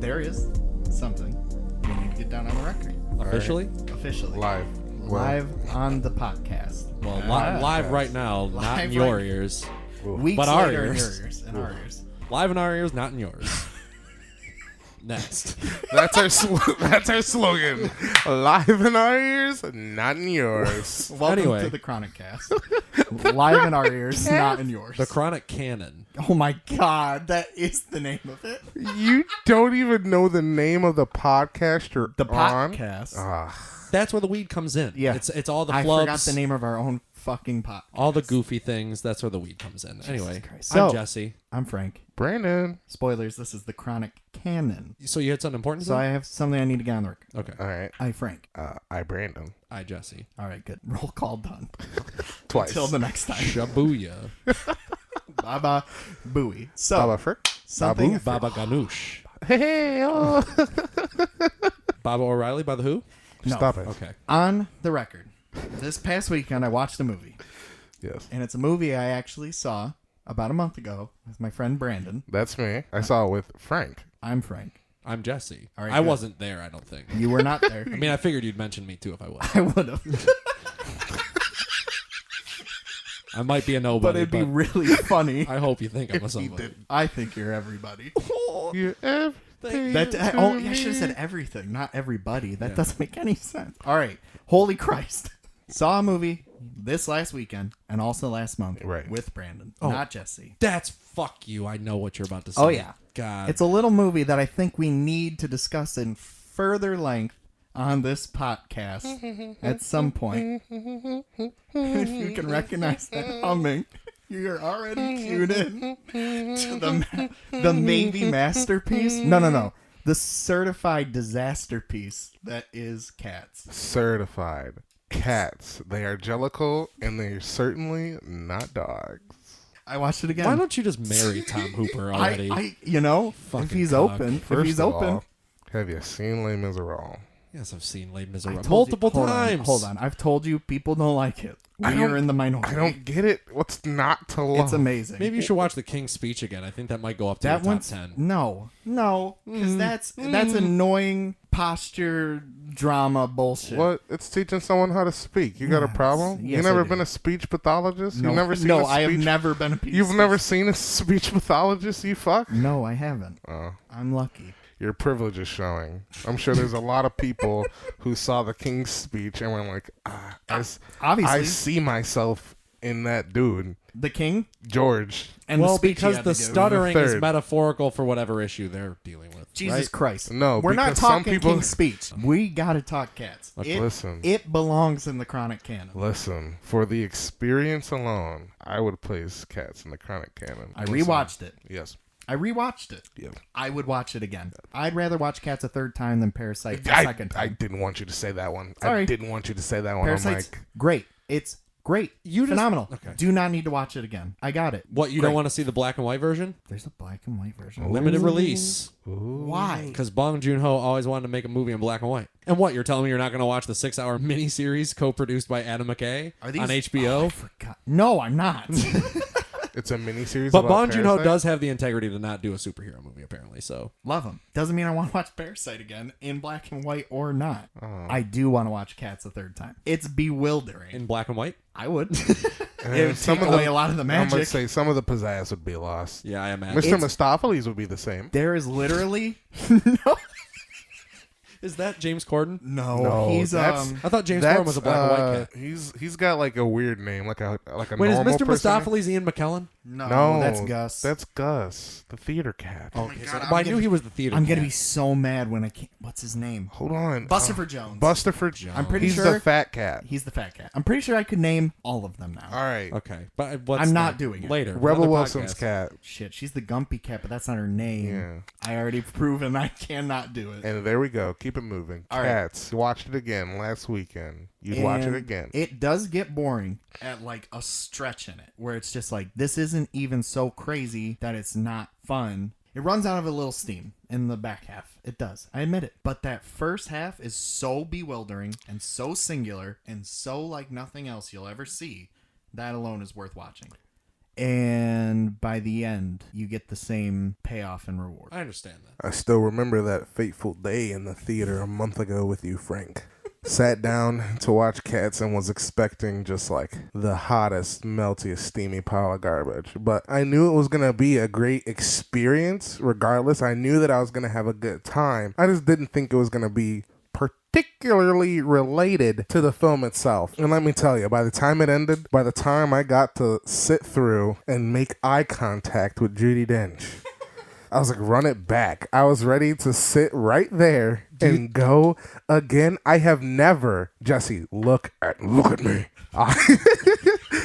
there is something we need to get down on the record. Officially? Officially. Live. Live on the podcast. Well, live right now, not Live in your right- ears. Weeks But our later in ears. your ears. In our ears. Live in our ears, not in yours. Next. That's our slogan. Live in our ears, not in yours. Welcome Anyway. to the Chronic Cast. Live in our ears, not in yours. The Chronic Canon. Oh my God, that is the name of it. You don't even know the name of the podcast you're The on? podcast. That's where the weed comes in. Yeah. It's all the I flubs. forgot the name of our own fucking podcast. All the goofy things. That's where the weed comes in. Anyway, Christ. I'm So- Jesse. I'm Frank. Brandon. Spoilers, this is the Chronic Canon. So you had something important to So say? I have something I need to get on the record. Okay. All right. I, Frank. I, Brandon. I, Jesse. All right, good. Roll call done. Twice. Until the next time. Shabuya. Baba Booey. So, Baba Frick. something... Baba Ganoush. Hey, oh. Baba O'Reilly by the Who? No. Stop it. Okay. On the record, this past weekend I watched a movie. Yes. And it's a movie I actually saw about a month ago with my friend Brandon. That's me. I saw it with Frank. I'm Frank. I'm Jesse. All right, I good. wasn't there, I don't think. You were not there. I mean, I figured you'd mention me too if I was. I would have. I might be a But nobody, it'd be really funny. I hope you think I'm a somebody. I think you're everybody. You're everything That to I me. should have said everything, not everybody. That Yeah. doesn't make any sense. All right. Holy Christ. Saw a movie this last weekend and also last month Right. with Brandon, Oh. not Jesse. That's fuck you. I know what you're about to say. Oh, yeah. God. It's a little movie that I think we need to discuss in further length on this podcast at some point. If you can recognize that humming, you're already cued in to the maybe masterpiece. No. The certified disaster piece that is Cats. Certified. Cats. They are jellicle, and they're certainly not dogs. I watched it again. Why don't you just marry Tom Hooper already? if Fucking he's cock. open, if First he's of open. all, have you seen Les Miserables? Yes, I've seen Les I Miserables told you- multiple hold on, times. Hold on. I've told you people don't like it. I We're don't- in the minority. I don't get it. What's not to love? It's amazing. Maybe you should watch The King's Speech again. I think that might go up to that your top one's 10. no, because that's annoying posture drama bullshit. What? It's teaching someone how to speak. You got a Yes. problem? Yes, you never I do. been a speech pathologist? No, You've never seen no, a I have speech... never been a piece. You've never seen a speech pathologist, you fuck? No, I haven't. Oh, I'm lucky. your privilege is showing. I'm sure there's a lot of people who saw the King's Speech and were like, Obviously, I see myself in that dude, the king George. and Well, the speech he because had the to give. stuttering is third. metaphorical for whatever issue they're dealing with. Jesus right? Christ! No, we're not because some talking people- King's Speech. We gotta talk Cats. Okay. Listen. It belongs in the Chronic Canon. Listen, for the experience alone, I would place Cats in the Chronic Canon. I Listen. rewatched it. Yes. I rewatched it. Yeah. I would watch it again. I'd rather watch Cats a third time than Parasite a I second time. I didn't want you to say that one. Sorry. I didn't want you to say that one. Parasite's I'm like, great. It's great. You just- Phenomenal. okay. Do not need to watch it again. I got it. What, you Great. don't want to see the black and white version? There's a black and white version. Limited release. Why? Because Bong Joon-ho always wanted to make a movie in black and white. And what, you're telling me you're not going to watch the 6-hour miniseries co-produced by Adam McKay Are these on HBO? Oh, I forgot. No, I'm not. it's a miniseries. But about Bong Joon-ho Parasite? does have the integrity to not do a superhero movie, apparently. So Love them. Doesn't mean I want to watch Parasite again in black and white or not. Oh. I do want to watch Cats a third time. It's bewildering. in black and white? I would. And It would take away a lot of the I'm gonna magic. say some of the pizzazz would be lost. Yeah, I imagine. Mr. Mistopheles would be the same. There is literally no. Is that James Corden? No, he's that's- I thought James Corden was a black and white cat. He's got like a weird name, like a Wait, is normal Mr. person. Mistopheles Ian McKellen? no, that's Gus. That's Gus, the theater cat. Okay, God, so, I'm but I gonna- knew he was the theater I'm gonna cat. be so mad when I can't. What's his name? Hold on, Busterford Jones. Busterford Jones. I'm pretty he's sure the fat cat. he's the fat cat. I'm pretty sure I could name all of them now. All right, Okay, but what's I'm not the- doing it. later. Rebel another Wilson's podcast. cat, Shit, she's the Gumpy cat, but that's not her name. Yeah. I already proven I cannot do it. and there we go. Keep it moving. All right. Cats. You watched it again last weekend. You'd watch it And again. It does get boring at like a stretch in it, where it's just like this isn't even so crazy that it's not fun. It runs out of a little steam in the back half. It does. I admit it. But that first half is so bewildering and so singular and so like nothing else you'll ever see. That alone is worth watching. and by the end, you get the same payoff and reward. I understand that. I still remember that fateful day in the theater a month ago with you, Frank. Sat down to watch Cats and was expecting just like the hottest, meltiest, steamy pile of garbage. But I knew it was going to be a great experience regardless. I knew that I was going to have a good time. I just didn't think it was going to be particularly related to the film itself. And let me tell you, by the time it ended, by the time I got to sit through and make eye contact with Judi Dench, I was like, run it back. I was ready to sit right there and go again. I have never, Jesse, look at me.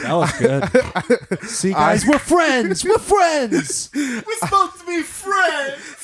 That was good. See, guys, we're friends. We're friends. We're supposed to be friends!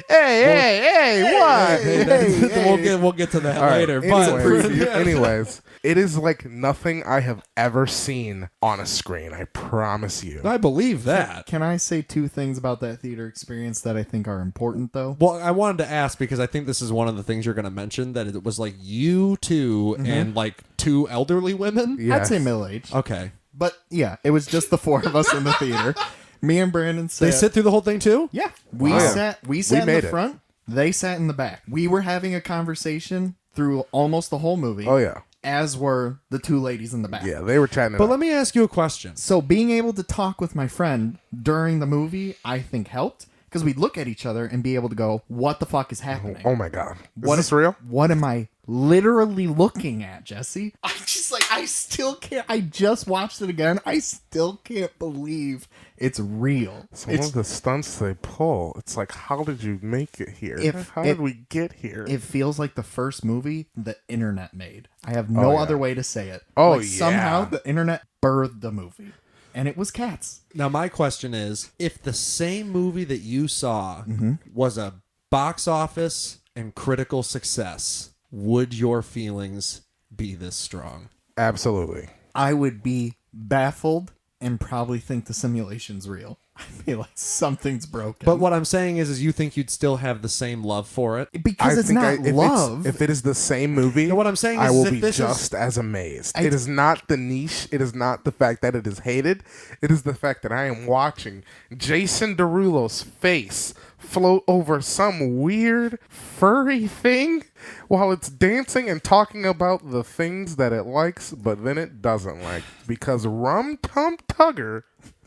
Hey, what? We'll get to that All right, later. Anyways, it is like nothing I have ever seen on a screen. I promise you. I believe that. Can I say two things about that theater experience that I think are important, though? Well, I wanted to ask because I think this is one of the things you're going to mention, that it was like you two and like two elderly women. Yes. I'd say middle-aged. Okay. But yeah, it was just the four of us in the theater. Me and Brandon sat. They sit through the whole thing too? Yeah. We Wow. sat in made the it. front. They sat in the back. We were having a conversation through almost the whole movie. Oh, yeah. As were the two ladies in the back. Yeah, they were chatting it But up. let me ask you a question. So being able to talk with my friend during the movie, I think helped. Because we'd look at each other and be able to go, what the fuck is happening? Oh, my God. Is this real? What am I literally looking at, Jesse? I still can't. I just watched it again. I still can't believe it's real. Some of the stunts they pull, it's like, how did you make it here? How did we get here? It feels like the first movie the internet made. I have no other way to say it. Oh, like, yeah. Somehow the internet birthed the movie. And it was Cats. Now, my question is, if the same movie that you saw was a box office and critical success, would your feelings be this strong? Absolutely. I would be baffled and probably think the simulation's real. I feel like something's broken. But what I'm saying is you think you'd still have the same love for it? because it's not love. If it is the same movie, No, what I'm saying I is will if be this just as amazed. It is not the niche. It is not the fact that it is hated. It is the fact that I am watching Jason Derulo's face float over some weird furry thing while it's dancing and talking about the things that it likes, but then it doesn't like, because Rum Tum Tugger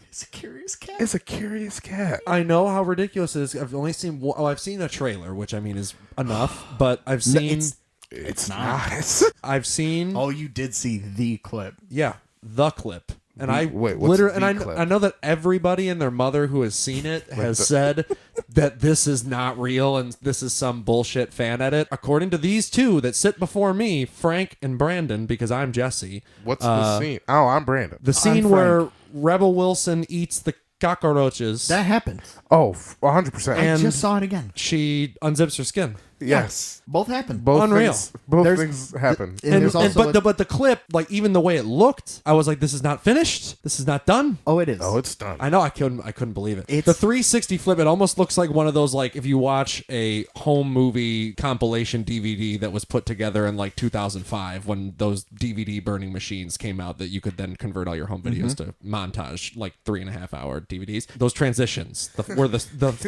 It's a curious cat. is a curious cat. I know how ridiculous it is. I've only seen I've seen a trailer, which I mean is enough, but I've seen It's not. not. I've seen Oh, you did see the clip. the clip. And I wait, what's literally, the and clip? I know that everybody and their mother who has seen it has said that this is not real and this is some bullshit fan edit. According to these two that sit before me, Frank and Brandon, because I'm Jesse. What's the scene? Oh, I'm Brandon. The scene where Rebel Wilson eats the cockroaches. That happened. Oh, 100%. I And- just saw it again. She unzips her skin. Yes. Both happened. Both Unreal. things happen. And there's also but the clip, like even the way it looked, I was like, this is not finished. This is not done. oh, it is. Oh, it's done. I know I couldn't believe it. It's- The 360 flip, it almost looks like one of those, like if you watch a home movie compilation DVD that was put together in like 2005 when those DVD burning machines came out that you could then convert all your home videos to montage, like 3.5 hour DVDs. Those transitions, where the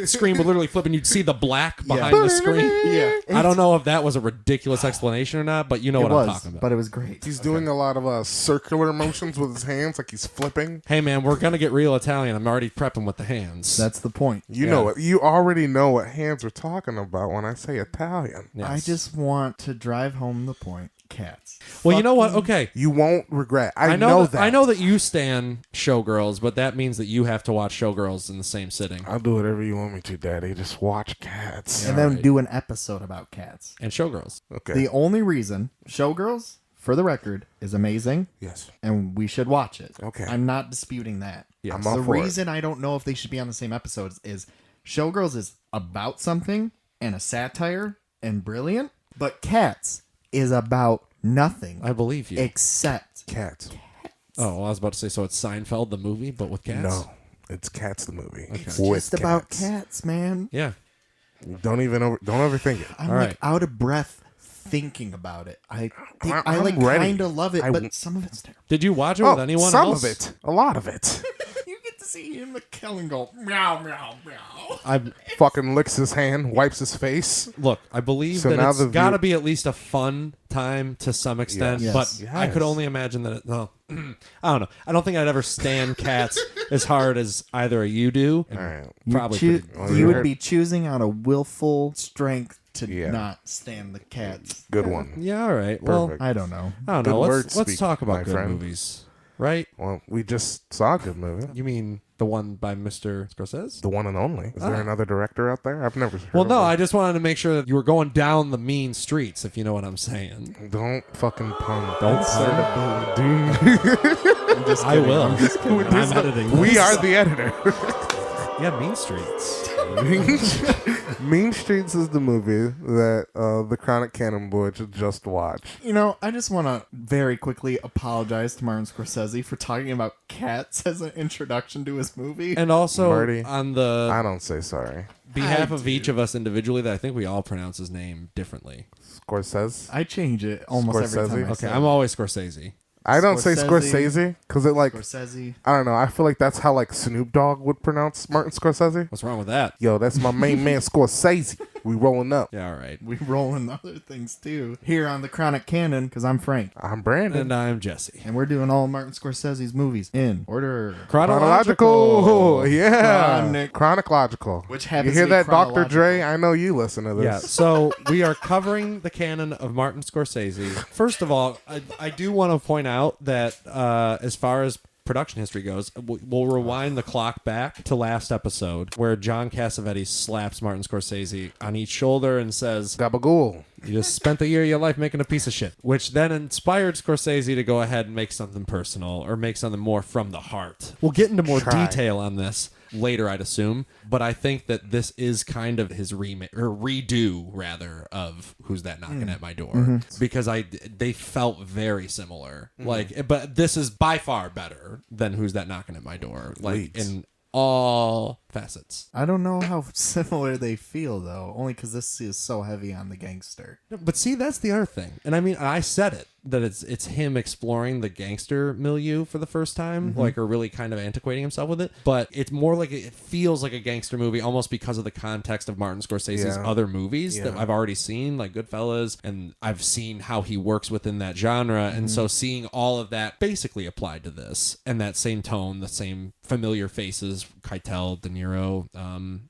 screen would literally flip and you'd see the black behind the screen. Yeah. I don't know if that was a ridiculous explanation or not, but you know It what was, I'm talking about. but it was great. He's doing a lot of circular motions with his hands, like he's flipping. Hey man, we're gonna get real Italian. I'm already prepping with the hands. That's the point. You know it. You already know what hands are talking about when I say Italian. Yes. I just want to drive home the point. Cats. well, you know what? Okay, You won't regret. I know that. I know that you stan Showgirls, but that means that you have to watch Showgirls in the same sitting. I'll do whatever you want me to, Daddy. Just watch Cats. And then do an episode about cats. And Showgirls. Okay. The only reason Showgirls, for the record, is amazing, yes. and we should watch it. Okay. I'm not disputing that. Yes. I'm all The for it. reason I don't know if they should be on the same episodes is Showgirls is about something and a satire and brilliant, but Cats is about nothing I believe you. except Cats. Oh, well, I was about to say, so it's Seinfeld the movie, but with cats? No. It's Cats the movie. it's With just about cats. cats, man. Yeah. Don't overthink it. I'm All like right. out of breath thinking about it. I I'm like ready. kind of love it, but some of it's terrible. Did you watch it with anyone some else? of it. A lot of it. see him kill and go meow meow meow. I'm Fucking licks his hand, wipes his face. Look, I believe So that now it's the got to view- be at least a fun time to some extent, Yes. but Yes. I could only imagine that I don't know. I don't think I'd ever stand cats as hard as either of you do. All right. Probably You, pretty- Well, you you would heard- be choosing out of willful strength to Yeah. not stand the cats. Good one. Yeah, all right. Well, Perfect. I don't know. I don't Good know. word Let's speak, talk my about good friend. movies, right? Well, we just saw a good movie. You mean the one by Mr. Scorsese? The one and only. Is there Ah. another director out there? I've never heard Well, of no, him. I just wanted to make sure that you were going down the mean streets, if you know what I'm saying. Don't fucking pun. Don't pun. I'm just I kidding. will. I'm just kidding. I'm editing We this. are the editor. Yeah, Mean Streets. Mean Streets is the movie that the Chronic Canon boy should just watch. You know, I just want to very quickly apologize to Martin Scorsese for talking about cats as an introduction to his movie. And also, Marty, on the I don't say sorry. behalf I of do. each of us individually, that I think we all pronounce his name differently. Scorsese. I change it almost every Scorsese? time I Okay, say I'm always Scorsese. I don't say Scorsese. Scorsese because it like Scorsese. I don't know. I feel like that's how like Snoop Dogg would pronounce Martin Scorsese. What's wrong with that? Yo, that's my main man Scorsese. We rolling up. Yeah, all right. We roll in other things too. Here on the Chronic Canon, because I'm Frank. I'm Brandon. And I'm Jesse. And we're doing all Martin Scorsese's movies in order. Chronological. Yeah. Chronic. Chronological. Which You happens hear to be that, Dr. Dre? chronological. I know you listen to this. Yeah, so we are covering the canon of Martin Scorsese. First of all, I do want to point out that as far as production history goes, we'll rewind the clock back to last episode where John Cassavetes slaps Martin Scorsese on each shoulder and says, Gabagool. "You just spent the year of your life making a piece of shit," which then inspired Scorsese to go ahead and make something personal or make something more from the heart. We'll get into more Try. detail on this later, I'd assume, but I think that this is kind of his remake or redo rather of Who's That Knocking at My Door, because they felt very similar. Like, but this is by far better than Who's That Knocking at My Door, like Sweet. in all facets. I don't know how similar they feel though, only because this is so heavy on the gangster. But see, that's the other thing. And I mean, I said it, that it's him exploring the gangster milieu for the first time, like, or really kind of antiquating himself with it. But it's more like, it feels like a gangster movie almost because of the context of Martin Scorsese's Yeah. other movies that Yeah. I've already seen, like Goodfellas, and I've seen how he works within that genre. And so seeing all of that basically applied to this, and that same tone, the same familiar faces, Keitel, Deniro,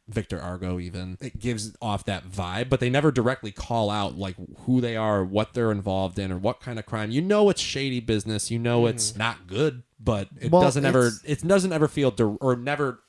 Victor Argo even, it gives off that vibe, but they never directly call out like who they are, what they're involved in, or what kind of crime. You know, it's shady business. You know, it's not good, but it Well, doesn't ever feel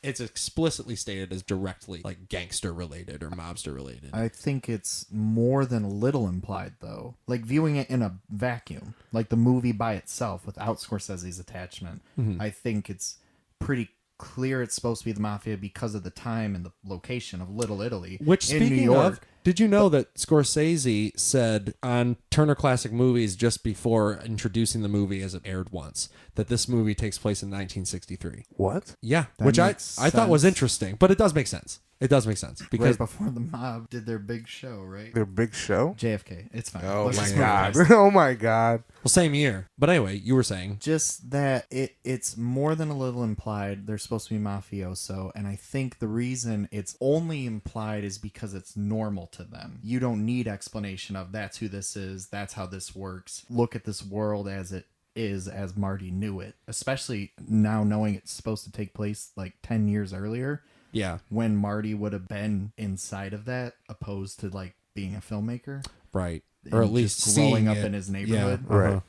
it's explicitly stated as directly like gangster related or mobster related. I think it's more than a little implied though. Like viewing it in a vacuum, like the movie by itself without Scorsese's attachment. I think it's pretty clear it's supposed to be the mafia because of the time and the location of Little Italy, Which, in New speaking York. of, did you know that Scorsese said on Turner Classic Movies just before introducing the movie as it aired once that this movie takes place in 1963? What? Yeah, That which I makes thought was sense. interesting, but it does make sense. It does make sense Right because before the mob did their big show, right? Their big show? JFK. It's fine. Oh Let's my just move god. past it. Oh my god. well, same year. But anyway, you were saying Just that it's more than a little implied. They're supposed to be mafioso, and I think the reason it's only implied is because it's normal to them. You don't need explanation of that's who this is, that's how this works. Look at this world as it is as Marty knew it, especially now knowing it's supposed to take place like 10 years earlier yeah, when Marty would have been inside of that opposed to like being a filmmaker. right, or and at least just growing seeing up it. in his neighborhood. Yeah, Right.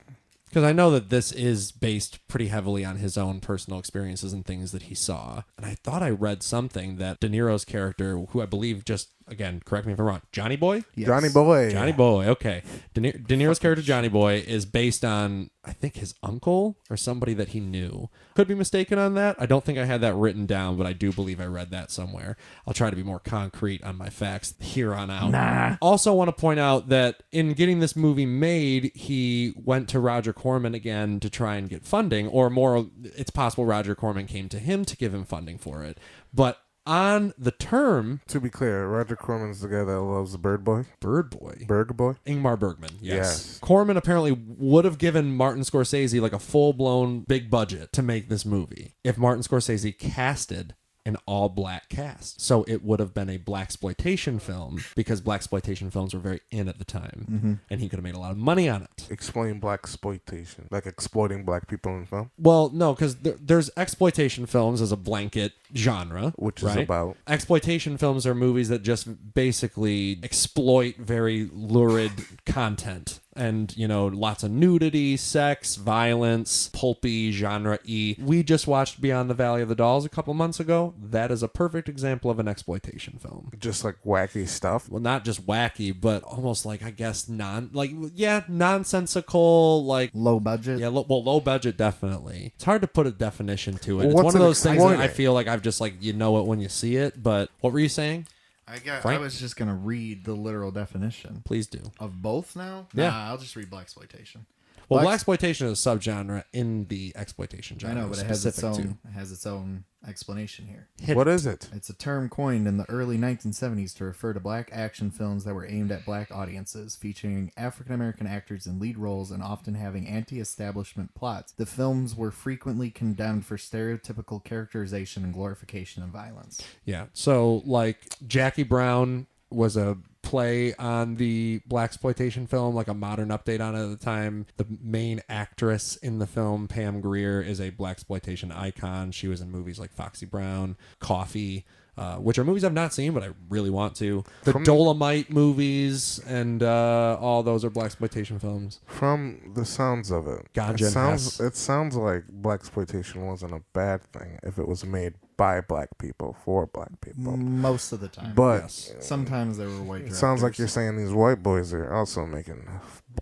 Because I know that this is based pretty heavily on his own personal experiences and things that he saw. And I thought I read something that De Niro's character, who I believe just, again, correct me if I'm wrong, Johnny Boy? Yes. Johnny Boy. Johnny Boy, okay. De Niro's character, Johnny Boy, is based on, I think, his uncle or somebody that he knew. Could be mistaken on that. I don't think I had that written down, but I do believe I read that somewhere. I'll try to be more concrete on my facts here on out. Nah. Also want to point out that in getting this movie made, he went to Roger Corman again to try and get funding, or more, it's possible Roger Corman came to him to give him funding for it. But on the term To be clear, Roger Corman's the guy that loves Bird Boy. Bird Boy. Berg Boy? Ingmar Bergman, yes. Yes. Corman apparently would have given Martin Scorsese like a full-blown big budget to make this movie if Martin Scorsese casted an all-black cast. So it would have been a blaxploitation film because blaxploitation films were very in at the time, and he could have made a lot of money on it. Explain blaxploitation. Like exploiting black people in film? Well, no, because there's exploitation films as a blanket genre, Which is right? about... Exploitation films are movies that just basically exploit very lurid content. And, you know, lots of nudity, sex, violence, pulpy, genre-y. We just watched Beyond the Valley of the Dolls a couple months ago. That is a perfect example of an exploitation film. Just like wacky stuff? Well, not just wacky, but almost like, I guess, nonsensical, like... Low budget. Yeah, low budget, definitely. It's hard to put a definition to it. Well, It's what's one of an those things that I exploiting? feel like I've just, like, you know it when you see it. But what were you saying? I Frank? was just gonna read the literal definition Please do. of both now. Yeah. Nah, I'll just read blaxploitation. Well, blaxploitation is a subgenre in the exploitation genre. I know, but it has its specific own. It has its own explanation here. Hit What it. is it? It's a term coined in the early 1970s to refer to black action films that were aimed at black audiences, featuring African American actors in lead roles and often having anti-establishment plots. The films were frequently condemned for stereotypical characterization and glorification of violence. Yeah. So, like, Jackie Brown was a play on the blaxploitation film, like a modern update on it at the time. The main actress in the film, Pam Grier, is a blaxploitation icon. She was in movies like Foxy Brown, Coffee, which are movies I've not seen, but I really want to. The Dolomite movies, and all those are blaxploitation films. From the sounds of it, Ganja it sounds like blaxploitation wasn't a bad thing if it was made by black people for black people. Most of the time. But Yes. Sometimes there were white it directors. sounds like you're saying these white boys are also making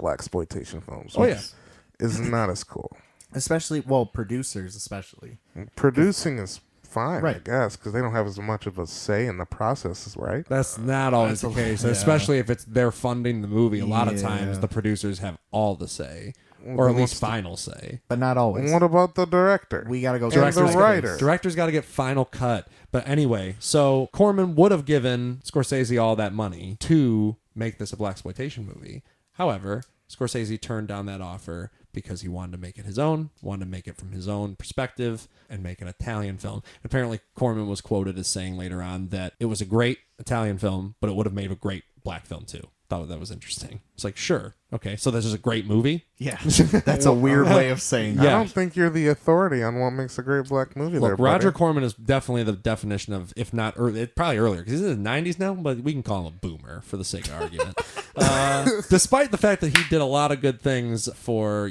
blaxploitation films. Oh, which yeah. is not as cool. Especially, well, producers especially. Producing is fine, I Right. guess, because they don't have as much of a say in the processes, right? That's not always the case, especially if it's they're funding the movie. A lot of Yeah. times, the producers have all the say, or at least final say. But not always. What about the director? We gotta go And director's the writer. Director's got to get final cut. But anyway, so Corman would have given Scorsese all that money to make this a blaxploitation movie. However, Scorsese turned down that offer because he wanted to make it his own, wanted to make it from his own perspective, and make an Italian film. Apparently, Corman was quoted as saying later on that it was a great Italian film, but it would have made a great black film too. Thought that was interesting. It's like, sure, okay, so this is a great movie. Yeah, that's a weird way of saying that. I Yeah. don't think you're the authority on what makes a great black movie. Look, there, Roger buddy. Corman is definitely the definition of, if not early, probably earlier, because he's in the 90s now, but we can call him a boomer for the sake of argument. Despite the fact that he did a lot of good things for,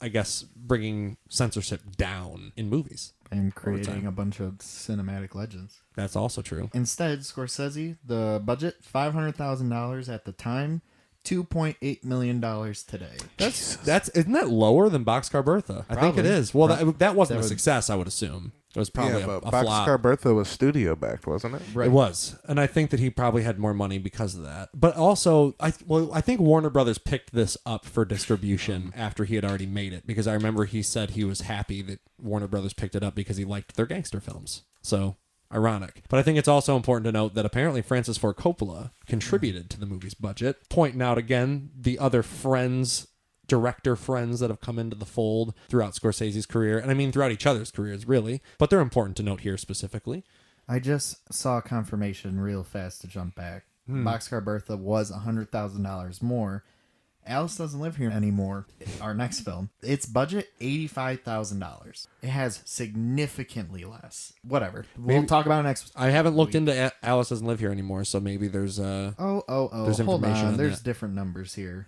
I guess, bringing censorship down in movies. And creating a bunch of cinematic legends. That's also true. Instead, Scorsese, the budget, $500,000 at the time, $2.8 million today. That's isn't that lower than Boxcar Bertha? I think it Probably. is. Well, that wasn't a would- success, I would assume. It was probably Yeah, a but flop. Boxcar Bertha was studio backed, wasn't it? Right. It was, and I think that he probably had more money because of that. But also, I think Warner Brothers picked this up for distribution after he had already made it, because I remember he said he was happy that Warner Brothers picked it up because he liked their gangster films. So ironic. But I think it's also important to note that apparently Francis Ford Coppola contributed to the movie's budget, pointing out again the other director friends that have come into the fold throughout Scorsese's career, and I mean throughout each other's careers, really. But they're important to note here specifically. I just saw confirmation real fast to jump back. Boxcar Bertha was $100,000 more. Alice Doesn't Live Here Anymore, our next film, its budget, $85,000. It has significantly less. Whatever. We'll talk about it next. I haven't looked into Alice Doesn't Live Here Anymore, so maybe there's There's There's hold information on. on There's that. different numbers here.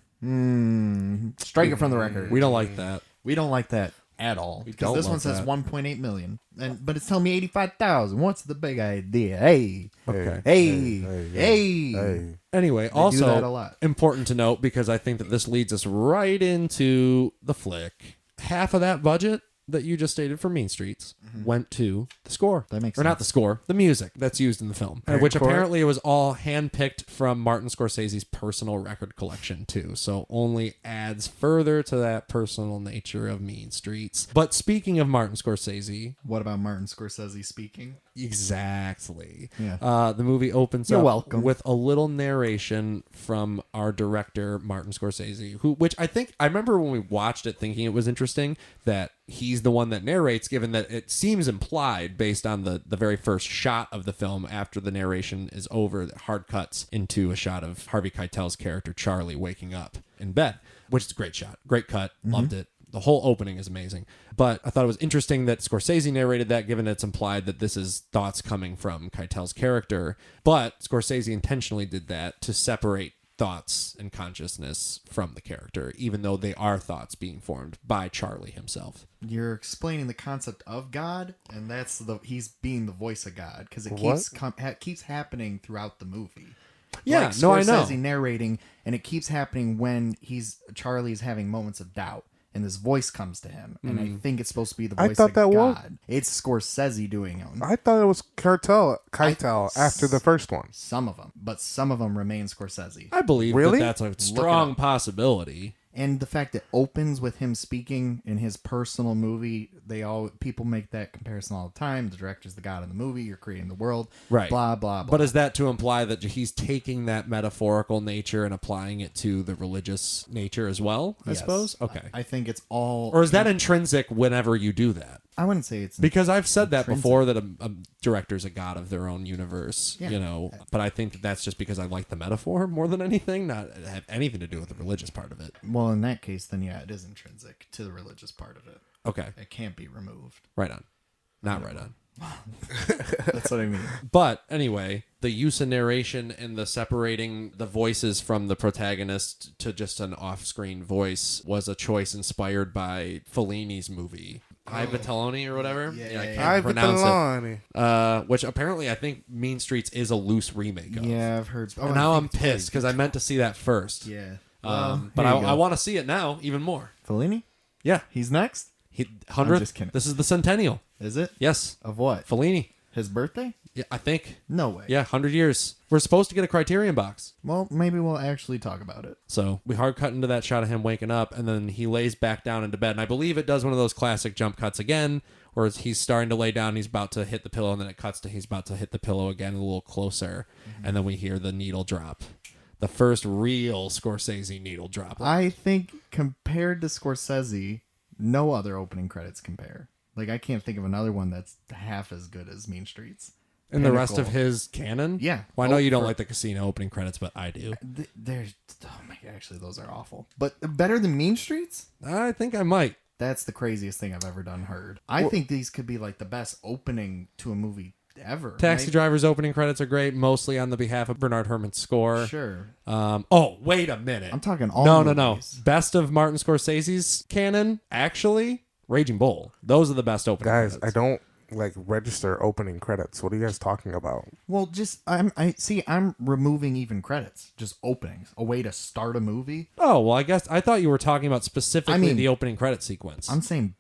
Strike it from the record. we don't like that. We don't like that at all. Because don't this one love says that. 1.8 million. But it's telling me 85,000. What's the big idea? Hey. Okay. Hey. Anyway, do that a also lot. important to note, because I think that this leads us right into the flick. Half of that budget that you just stated for Mean Streets went to the score. That makes Or not sense. the score, the music that's used in the film. Which apparently it was all handpicked from Martin Scorsese's personal record collection too. So only adds further to that personal nature of Mean Streets. But speaking of Martin Scorsese, What about Martin Scorsese speaking? Exactly. Yeah. The movie opens You're up welcome. with a little narration from our director, Martin Scorsese, which I remember when we watched it thinking it was interesting that he's the one that narrates, given that it seems implied based on the very first shot of the film after the narration is over, that hard cuts into a shot of Harvey Keitel's character, Charlie, waking up in bed, which is a great shot. Great cut. Loved it. The whole opening is amazing. But I thought it was interesting that Scorsese narrated that, given it's implied that this is thoughts coming from Keitel's character. But Scorsese intentionally did that to separate thoughts and consciousness from the character, even though they are thoughts being formed by Charlie himself. You're explaining the concept of God, and he's being the voice of God, because it keeps happening throughout the movie. Yeah, like no, I know. Scorsese narrating, and it keeps happening when Charlie's having moments of doubt, and this voice comes to him, and I think it's supposed to be the voice of God. It's Scorsese doing it. I thought it was Keitel after the first one. Some of them, but some of them remain Scorsese. I believe Really? that's a strong possibility. And the fact that it opens with him speaking in his personal movie, people make that comparison all the time. The director's the god of the movie. You're creating the world. Right. Blah, blah, blah. But is that to imply that he's taking that metaphorical nature and applying it to the religious nature as well, I Yes. suppose? Okay. I think it's all... Or is that intrinsic whenever you do that? I wouldn't say it's... Because I've said that intrinsic. before, that a director's a god of their own universe, Yeah. But I think that's just because I like the metaphor more than anything, not have anything to do with the religious part of it. Well, in that case, then yeah, it is intrinsic to the religious part of it. Okay. It can't be removed. Right on. Not right on. That's what I mean. But anyway, the use of narration and the separating the voices from the protagonist to just an off-screen voice was a choice inspired by Fellini's movie, I Vitelloni or whatever. I can't pronounce it. Which apparently I think Mean Streets is a loose remake of. Yeah, I've heard... And now I'm pissed because I meant to see that first. Yeah. But I want to see it now even more. Fellini? Yeah. He's next? 100th. just kidding. This is the centennial. Is it? Yes. Of what? Fellini. His birthday? Yeah, I think. No way. Yeah, 100 years. We're supposed to get a Criterion box. Well, maybe we'll actually talk about it. So we hard cut into that shot of him waking up, and then he lays back down into bed. And I believe it does one of those classic jump cuts again, where he's starting to lay down, he's about to hit the pillow, and then it cuts to he's about to hit the pillow again a little closer. And then we hear the needle drop. The first real Scorsese needle drop. I think compared to Scorsese, no other opening credits compare. Like, I can't think of another one that's half as good as Mean Streets. And the rest of his canon? Yeah. Well, I know you don't like the casino opening credits, but I do. There's, oh my God, actually, those are awful. But better than Mean Streets? I think I might. That's the craziest thing I've ever heard. I think these could be like the best opening to a movie ever. Taxi Driver's opening credits are great, mostly on the behalf of Bernard Herrmann's score. Sure. Oh, wait a minute. I'm talking all No. Best of Martin Scorsese's canon, actually, Raging Bull. Those are the best opening Guys, credits. I don't register opening credits. What are you guys talking about? Well, I'm removing even credits. Just openings. A way to start a movie. Oh, well, I thought you were talking about specifically the opening credit sequence. I'm saying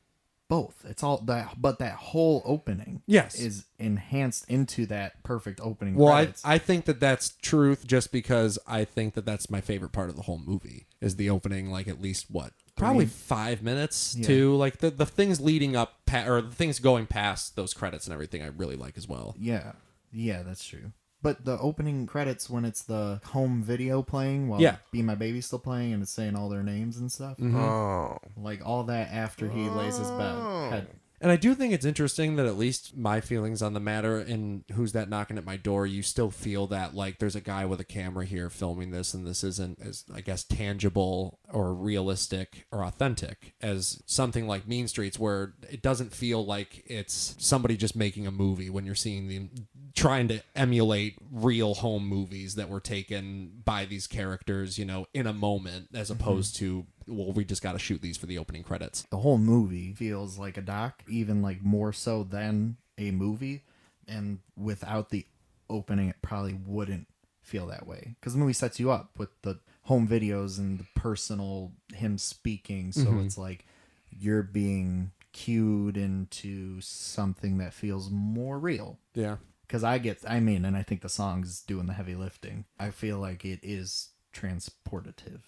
both. It's all that, but that whole opening is enhanced into that perfect opening credits. I think that's truth just because I think that's my favorite part of the whole movie is the opening, like at least probably 5 minutes to like the things leading up or the things going past those credits and everything I really like as well. Yeah, that's true. But the opening credits when it's the home video playing while Be My Baby's still playing and it's saying all their names and stuff. Oh. Like all that after he lays his head. And I do think it's interesting that at least my feelings on the matter and Who's That Knocking at My Door, you still feel that like there's a guy with a camera here filming this and this isn't as, I guess, tangible or realistic or authentic as something like Mean Streets, where it doesn't feel like it's somebody just making a movie when you're seeing them trying to emulate real home movies that were taken by these characters, in a moment, as opposed to, well, we just got to shoot these for the opening credits. The whole movie feels like a doc, even like more so than a movie. And without the opening, it probably wouldn't feel that way. Because the movie sets you up with the home videos and the personal him speaking. So it's like you're being cued into something that feels more real. Yeah. Because and I think the song's doing the heavy lifting. I feel like it is transportative.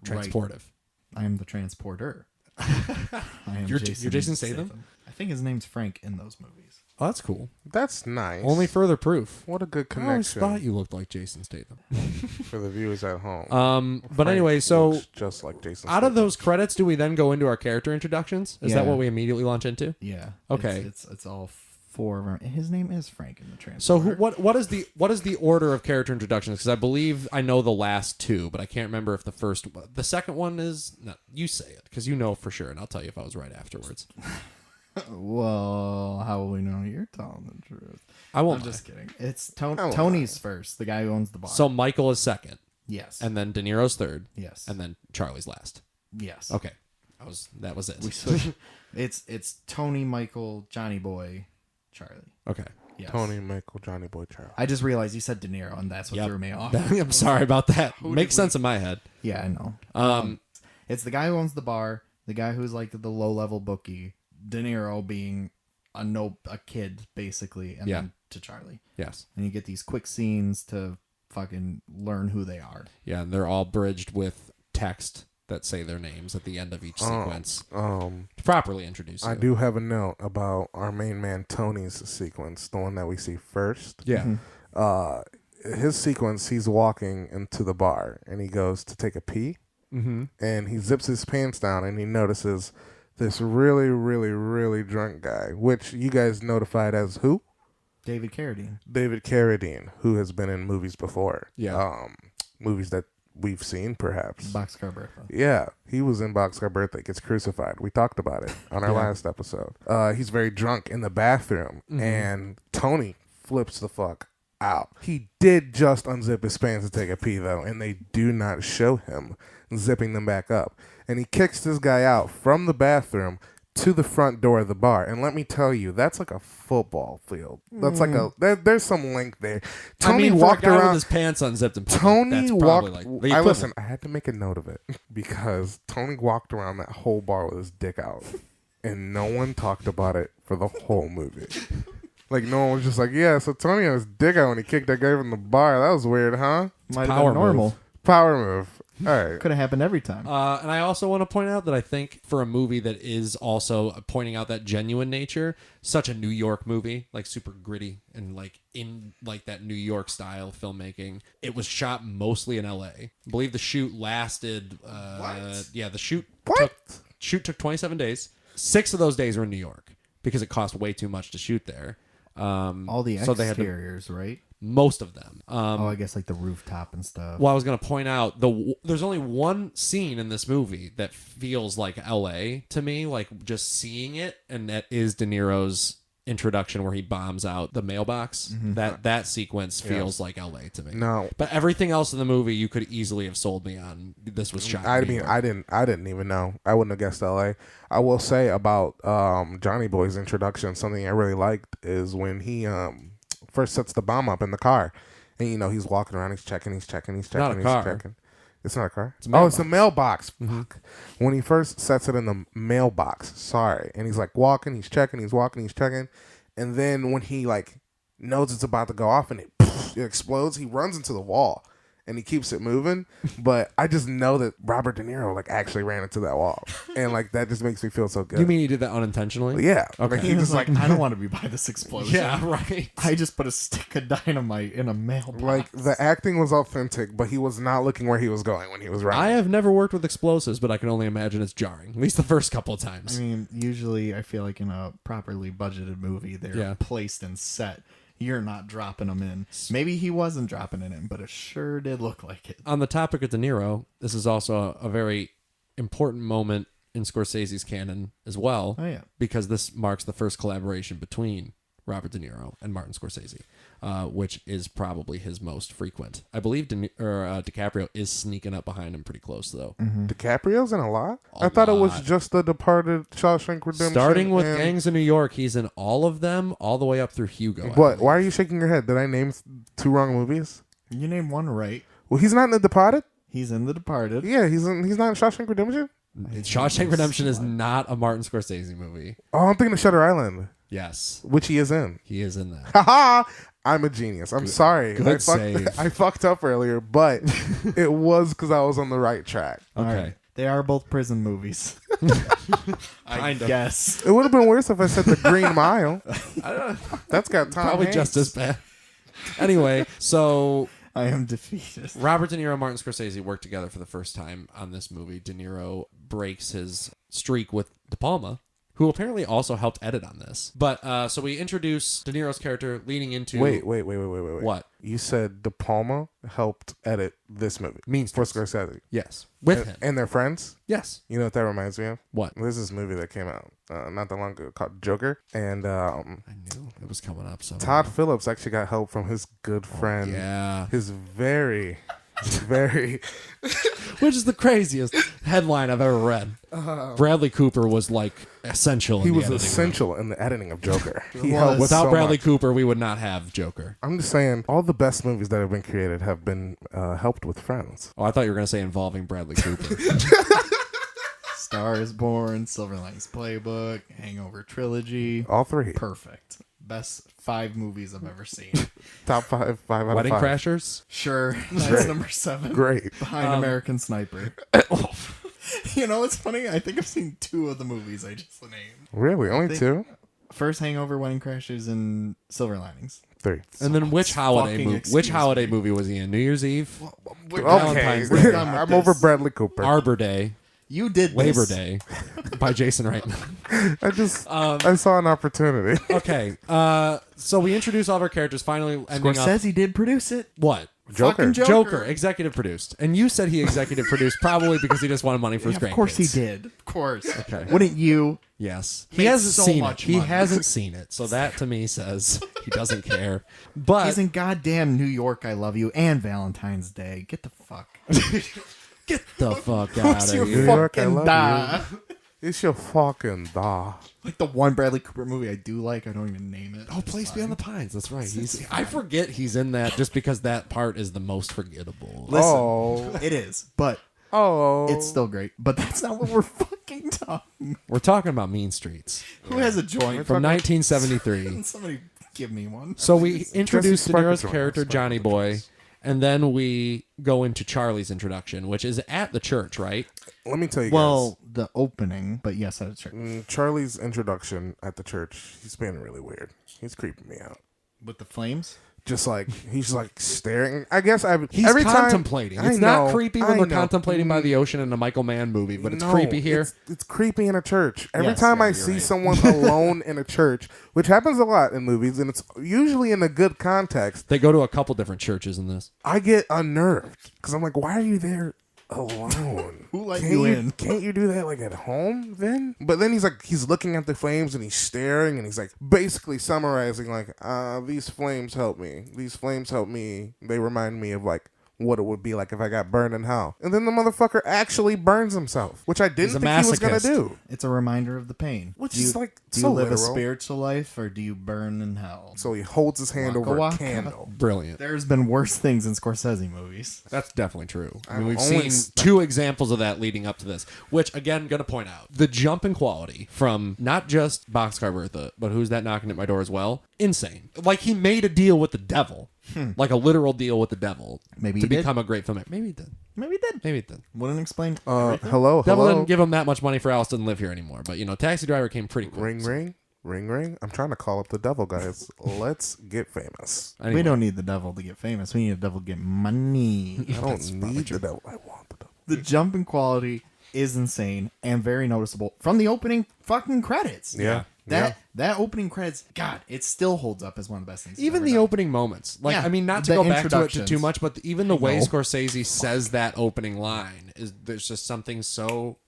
Transportive. I am the transporter. I am You're Jason Statham? I think his name's Frank in those movies. Oh, that's cool. That's nice. Only further proof. What a good I always connection thought you looked like Jason Statham. for the viewers at home. But Frank anyway, so looks just like Jason out of Statham. those credits, do we then go into our character introductions? Is that Yeah. what we immediately launch into? Yeah. Okay. It's all 4 of our... His name is Frank in the translator. So what is the order of character introductions? Because I believe I know the last 2, but I can't remember if the second one is. No, you say it because you know for sure, and I'll tell you if I was right afterwards. Well, how will we know you're telling the truth? I won't. I'm lie. just kidding. It's Tony's first, the guy who owns the bar. So Michael is second, yes. and then Deniro's third, yes. and then Charlie's last. yes. Okay, that was it. We switch. It's Tony, Michael, Johnny Boy, Charlie. Okay. Yes. Tony, Michael, Johnny Boy, Charlie. I just realized you said De Niro, and that's what Yep. threw me off. I'm sorry about that. Who Makes did we- sense in my head. Yeah, I know. It's the guy who owns the bar, the guy who's like the low-level bookie, De Niro being a kid, basically, and Yeah. then to Charlie. Yes. And you get these quick scenes to fucking learn who they are. Yeah, and they're all bridged with text that say their names at the end of each sequence to properly introduce you. I do have a note about our main man Tony's sequence, the one that we see first. Yeah. His sequence, he's walking into the bar and he goes to take a pee, and he zips his pants down and he notices this really, really, really drunk guy, which you guys notified as who? David Carradine. David Carradine, who has been in movies before. Yeah. Movies that we've seen, perhaps. Boxcar Bertha. Yeah, he was in Boxcar Birthday, gets crucified. We talked about it on our last episode. He's very drunk in the bathroom, and Tony flips the fuck out. He did just unzip his pants to take a pee, though, and they do not show him zipping them back up. And he kicks this guy out from the bathroom to the front door of the bar. And let me tell you, that's like a football field. That's like there's some link there. Tony walked for a guy around with his pants unzipped and Tony that's walked. probably I listen. I had to make a note of it because Tony walked around that whole bar with his dick out, and no one talked about it for the whole movie. Like no one was just like, yeah. So Tony had his dick out when he kicked that guy from the bar. That was weird, huh? Might have power been normal. move. Power move. All right. Could have happened every time. And I also want to point out that I think for a movie that is also pointing out that genuine nature, such a New York movie, like super gritty and like in like that New York style filmmaking, it was shot mostly in LA. I believe the shoot lasted. What? Yeah, the shoot What? took 27 days. 6 of those days were in New York because it cost way too much to shoot there. All the so they had to- exteriors, right? Most of them. I guess like the rooftop and stuff. Well, I was going to point out there's only one scene in this movie that feels like LA to me, like just seeing it, and that is De Niro's introduction where he bombs out the mailbox. That sequence feels like LA to me. No. But everything else in the movie you could easily have sold me on. This was shot. I in New mean, York. I didn't even know. I wouldn't have guessed L.A. I will say about Johnny Boy's introduction, something I really liked is when he first sets the bomb up in the car, and he's walking around, he's checking. Not a car. It's not a car. It's a It's a mailbox. Fuck. When he first sets it in the mailbox, sorry, and he's like walking, he's checking, he's walking, he's checking, and then when he like knows it's about to go off and it explodes, he runs into the wall. And he keeps it moving, but I just know that Robert De Niro like actually ran into that wall, and like that just makes me feel so good. You mean he did that unintentionally? Yeah. Okay. Like, He was like, I don't want to be by this explosion. Yeah, right. I just put a stick of dynamite in a mailbox. like the acting was authentic, but he was not looking where he was going when he was running. I have never worked with explosives, but I can only imagine it's jarring. At least the first couple of times. I mean, usually I feel like in a properly budgeted movie, they're placed and set. You're not dropping them in. Maybe he wasn't dropping it in, but it sure did look like it. On the topic of De Niro, this is also a very important moment in Scorsese's canon as well. Oh, yeah. Because this marks the first collaboration between Robert De Niro and Martin Scorsese, which is probably his most frequent. I believe DiCaprio is sneaking up behind him pretty close, though. DiCaprio's in a lot. A I thought it was lot. just The Departed, Shawshank Redemption. Starting with and... Gangs of New York, he's in all of them, all the way up through Hugo. I What? believe. Why are you shaking your head? Did I name 2 wrong movies? You named one right. Well, he's not in The Departed. He's in The Departed. Yeah, he's not in Shawshank Redemption. Shawshank Redemption is not a Martin Scorsese movie. Oh, I'm thinking of Shutter Island, Yes, which he is in. he is in that. Haha! I'm a genius. I'm sorry. good save. I fucked up earlier, but it was because I was on the right track. All Okay. right. They are both prison movies. I guess. It would have been worse if I said The Green Mile. That's got Tom Probably Hanks. just as bad. Anyway, so I am defeated. Robert De Niro and Martin Scorsese worked together for the first time on this movie. De Niro breaks his streak with De Palma, who apparently also helped edit on this. But so we introduce De Niro's character leading into... Wait. What? You said De Palma helped edit this movie. Mean for Streets. Scorsese. Yes. With him. And they're friends? Yes. You know what that reminds me of? What? There's this movie that came out not that long ago called Joker. And I knew it was coming up. So Todd Phillips actually got help from his good friend. Yeah. His very... Which is the craziest headline I've ever read. Bradley Cooper was like essential. He in the was editing essential in the editing of Joker. He was. helped Without so Bradley much. Cooper, we would not have Joker. I'm just saying, all the best movies that have been created have been helped with friends. Oh, I thought you were going to say involving Bradley Cooper. Star is Born, Silver Linings Playbook, Hangover Trilogy. All three. Perfect. Best 5 movies I've ever seen. Top 5 out Wedding of 5. Crashers? Sure. That's Great. number 7. Great. Behind American Sniper. You know, it's funny. I think I've seen 2 of the movies I just named. Really? Only 2? First Hangover, Wedding Crashers, and Silver Linings. 3. And then which holiday fucking movie? excuse Which me. howday movie was he in? New Year's Eve, Okay. Valentine's Day. I'm over Bradley Cooper. Arbor Day, You did Labor this. Day, by Jason Reitman. I saw an opportunity. Okay, so we introduce all of our characters. Finally, ending up Scorsese did produce it. what? Fucking Joker, executive produced, and you said he executive produced probably because he just wanted money for his grandkids. Of course he did. Of course. Okay. Wouldn't you? Yes, he Made hasn't so seen it. much He money. hasn't seen it, so that to me says he doesn't care. But He's in goddamn New York, I Love You, and Valentine's Day. Get the fuck. get the fuck out What's of your here. New York, I fucking love da? It's your fucking da. Like the one Bradley Cooper movie I do like. I don't even name it. Oh, It's Place fine. Beyond the Pines. That's right. I forget he's in that just because that part is the most forgettable. Listen, Oh. it is, but Oh. it's still great. But that's not what we're fucking talking. We're talking about Mean Streets Who has a joint? from 1973. Somebody give me one. So we introduce Jesse De Niro's Sparkle character, joint. Johnny Boy, and then we go into Charlie's introduction, which is at the church, right? Let me tell you Well, the opening, but yes, that's true. guys. Charlie's introduction at the church, he's being really weird. He's creeping me out. With the flames? Just like, he's like staring. I guess He's every contemplating. time, It's I not know, creepy I when they're know. contemplating by the ocean in a Michael Mann movie, but it's No, creepy here. It's creepy in a church. Every Yes, time yeah, I you're see right. someone alone in a church, which happens a lot in movies, and it's usually in a good context, They go to a couple different churches in this. I get unnerved because I'm like, why are you there alone? Who let Can't you in? Can't you do that like at home then? But then he's looking at the flames and he's staring and he's like basically summarizing like, these flames help me. These flames help me. They remind me of like what it would be like if I got burned in hell. And then the motherfucker actually burns himself, which I didn't He's a think he was gonna masochist. do. It's a reminder of the pain. Which do you, is like do so you live literal. a spiritual life or do you burn in hell? So he holds his hand Waka over waka. a candle. Brilliant. There's been worse things in Scorsese movies. That's definitely true. I mean, I'm we've only seen 2 examples of that leading up to this, which, again, going to point out the jump in quality from not just Boxcar Bertha, but Who's That Knocking at My Door as well. Insane. Like, he made a deal with the devil. Like a literal deal with the devil. Maybe to he did. become a great filmmaker. Maybe he did. Maybe he did. Maybe he did. Wouldn't explain. Hello, Devil hello. didn't give him that much money for Alice doesn't live here anymore. But, Taxi Driver came pretty quick. Ring, ring, ring, ring. I'm trying to call up the devil, guys. Let's get famous. Anyway, We don't need the devil to get famous. We need the devil to get money. I don't need the devil. I want the devil. The jump in quality is insane and very noticeable from the opening fucking credits. Yeah. That opening credits, God, it still holds up as one of the best things. even ever the done. opening moments. Like, Yeah, I mean, not to the go back to it introductions. too much, but even the way No. Scorsese says that opening line is there's just something so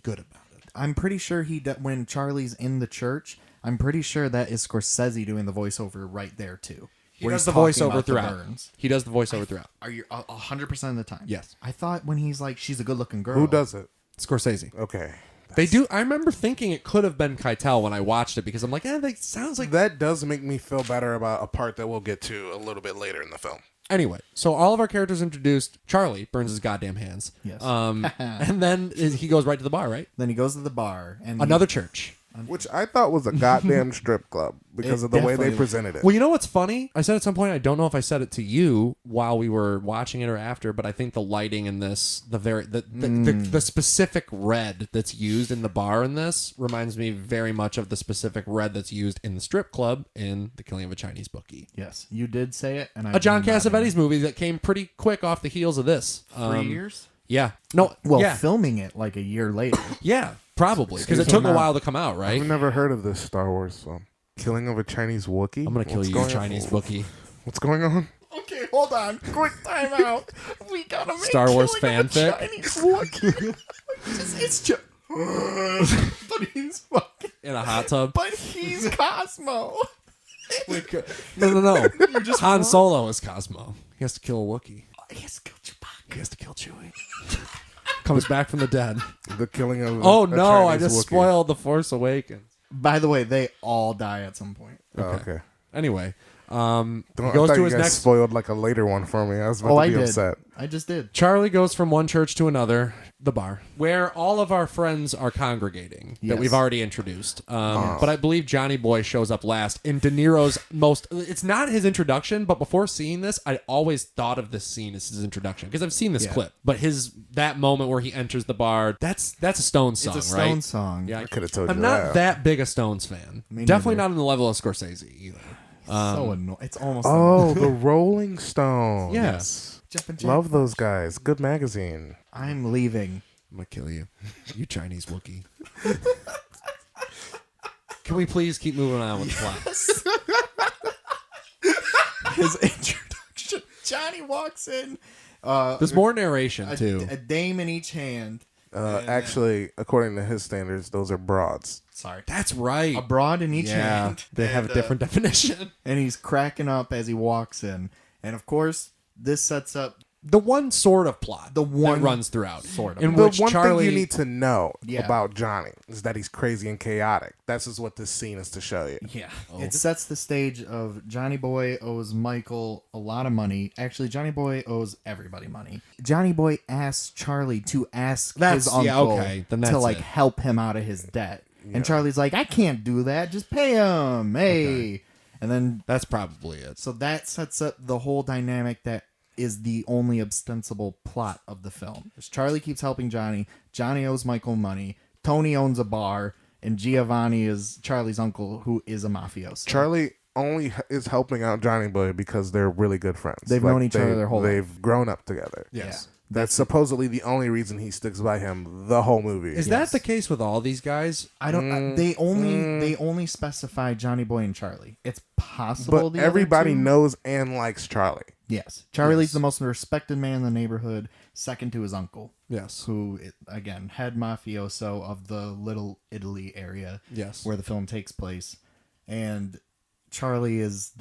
good about it. I'm pretty sure when Charlie's in the church, I'm pretty sure that is Scorsese doing the voiceover right there too. He where does he's the talking voiceover about the throughout. burns. He does the voiceover throughout. Are you 100% of the time? Yes. I thought when he's like, she's a good-looking girl. Who does it? Scorsese. Okay. They do. I remember thinking it could have been Keitel when I watched it because I'm like, that sounds like. That does make me feel better about a part that we'll get to a little bit later in the film. Anyway, so all of our characters introduced. Charlie burns his goddamn hands. Yes. And then he goes right to the bar, right? Then he goes to the bar and Another church. Which I thought was a goddamn strip club because It of the way they definitely- presented it. Well, you know what's funny? I said at some point, I don't know if I said it to you while we were watching it or after, but I think the lighting in this, the specific red that's used in the bar in this reminds me very much of the specific red that's used in the strip club in The Killing of a Chinese Bookie. Yes, you did say it, and I A John do not Cassavetes movie that came pretty quick off the heels of this. 3 years. Yeah. No. Well, yeah. filming it like a year later. Yeah. Probably because it Excuse took me, a now. while to come out, right? I've never heard of this Star Wars film. Killing of a Chinese Wookiee? I'm gonna kill What's you, going Chinese on? Bookie. What's going on? Okay, hold on. Quick time out. We gotta make Star Wars Killing of a fanfic? Chinese Wookiee. it's just. But he's fucking. In a hot tub. But he's Cosmo. No. Han Solo is Cosmo. He has to kill a Wookiee. He has to kill Chewbacca. He has to kill Chewie. Comes back from the dead. The killing of Oh a no! I Chinese just Wookiee. spoiled The Force Awakens. By the way, they all die at some point. Oh, okay. Anyway, I goes thought to you his guys next. spoiled like a later one for me. I was about Oh, to I be did. upset. I just did. Charlie goes from one church to another, the bar, where all of our friends are congregating that Yes. we've already introduced. But I believe Johnny Boy shows up last in Deniro's most. It's not his introduction, but before seeing this, I always thought of this scene as his introduction because I've seen this Yeah. clip. But that moment where he enters the bar, that's a Stones song, It's a right? Stones song. Yeah, I could have told I'm you not that big a Stones fan. Me Definitely neither. not on the level of Scorsese either. So annoying. It's almost. Oh, the Rolling Stones. Yes. Jumpin' Jack. Love those guys. Good magazine. I'm leaving. I'm gonna kill you, you Chinese Wookiee. Can we please keep moving on with the plot? His introduction. Johnny walks in. There's more narration too. A dame in each hand. Actually, according to his standards, those are broads. Sorry. That's right. A broad in each Yeah, hand. they have a different definition. And he's cracking up as he walks in. And of course, this sets up The one sort of plot The one that runs throughout, sort of. in The which one Charlie. thing you need to know Yeah. about Johnny is that he's crazy and chaotic. This is what this scene is to show you. Yeah. It sets the stage of Johnny Boy owes Michael a lot of money. Actually, Johnny Boy owes everybody money. Johnny Boy asks Charlie to ask That's- his uncle yeah, okay, then to that's like it. help him out of his debt. And Charlie's like, I can't do that. Just pay him. Hey. And then That's probably it. so that sets up the whole dynamic that is the only ostensible plot of the film. Is Charlie keeps helping Johnny. Johnny owes Michael money. Tony owns a bar. And Giovanni is Charlie's uncle, who is a mafioso. Charlie only is helping out Johnny Boy because they're really good friends. They've known each other their whole life. They've grown up together. Yes. That's supposedly the only reason he sticks by him the whole movie. Is that the case with all these guys? I don't. They only specify Johnny Boy and Charlie. It's possible, But the other everybody two- knows and likes Charlie. Yes, Charlie's the most respected man in the neighborhood, second to his uncle, Yes. who again head mafioso of the Little Italy area, Yes. where the film takes place, and Charlie is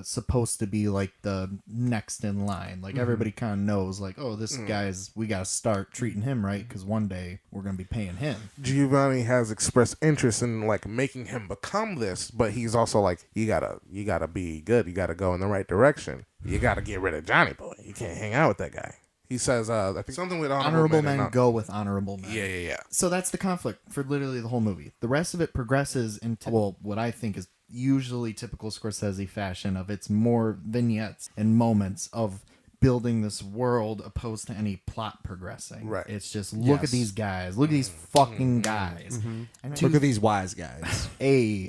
supposed to be like the next in line. Like everybody kind of knows, like, oh, this guy's we gotta start treating him right because one day we're gonna be paying him. Giovanni has expressed interest in like making him become this, but he's also like, you gotta be good. You gotta go in the right direction. You gotta get rid of Johnny Boy. You can't hang out with that guy. He says, I think something with Honorable men and go with honorable men. Yeah. So that's the conflict for literally the whole movie. The rest of it progresses into, well, what I think is usually typical Scorsese fashion of it's more vignettes and moments of building this world opposed to any plot progressing. Right. It's just look at these guys. Look at these fucking guys. And Look at these wise guys. they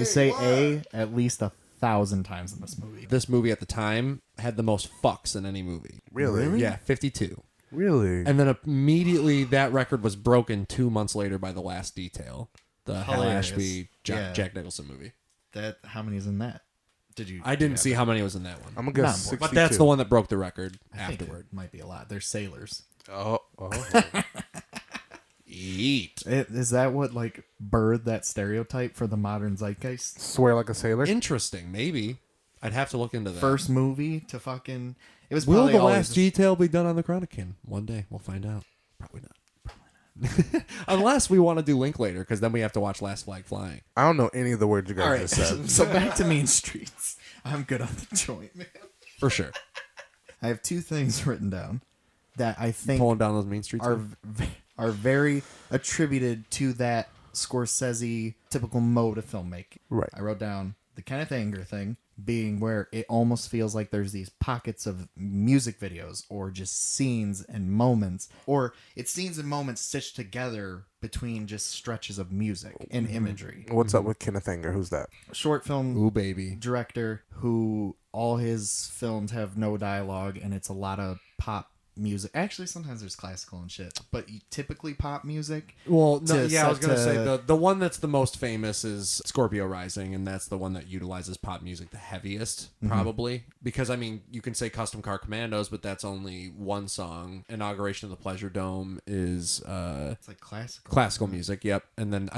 say A at least 1,000 times in this movie. This movie at the time had the most fucks in any movie. Really? Yeah, 52. Really? And then immediately that record was broken 2 months later by The Last Detail, the Hal Hilarious. Ashby Yeah. Jack Nicholson movie. How many's in that? Did you? I didn't see how many was in that one. I'm gonna guess Not 62. important. But that's the one that broke the record I think afterward. it might be a lot. They're sailors. Oh. Eat. Is that what like birthed that stereotype for the modern zeitgeist? Swear like a sailor. Interesting, maybe. I'd have to look into that. First movie to fucking. It was Will probably The always Last Detail be done on the Chronican? One day, we'll find out. Probably not. Unless we want to do Linklater, because then we have to watch Last Flag Flying. I don't know any of the words you guys All right, just said. so back to Mean Streets. I'm good on the joint, man. For sure. I have two things written down that I think Pulling down those main streets. are very attributed to that Scorsese typical mode of filmmaking. Right. I wrote down the Kenneth Anger thing being where it almost feels like there's these pockets of music videos or just scenes and moments, or it's scenes and moments stitched together between just stretches of music and imagery. What's up with Kenneth Anger? Who's that? Short film Ooh, baby. director who all his films have no dialogue and it's a lot of pop music. Actually, sometimes there's classical and shit, but typically pop music. Well, no, to yeah, I was set going to say to- the one that's the most famous is Scorpio Rising, and that's the one that utilizes pop music the heaviest, probably. Because, I mean, you can say Custom Car Commandos, but that's only one song. Inauguration of the Pleasure Dome is It's like classical. classical music, yep. And then,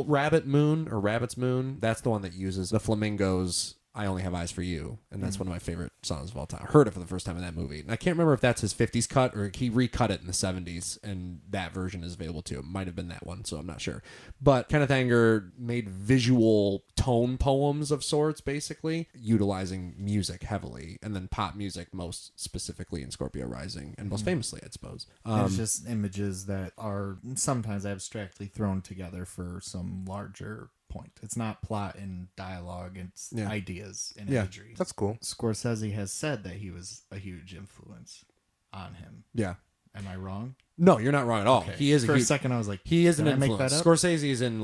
Rabbit's Moon, that's the one that uses the flamingos. I Only Have Eyes for You, and that's one of my favorite songs of all time. I heard it for the first time in that movie. And I can't remember if that's his 50s cut or he recut it in the 70s, and that version is available too. It might have been that one, so I'm not sure. But Kenneth Anger made visual tone poems of sorts, basically, utilizing music heavily, and then pop music most specifically in Scorpio Rising, and most famously, I suppose. It's just images that are sometimes abstractly thrown together for some larger point. It's not plot and dialogue, it's ideas and imagery. That's cool. Scorsese has said that he was a huge influence on him. Yeah. Am I wrong? No, you're not wrong at all. Okay. He is For a a huge, second I was like, he is an did I make influence. that up? Scorsese is in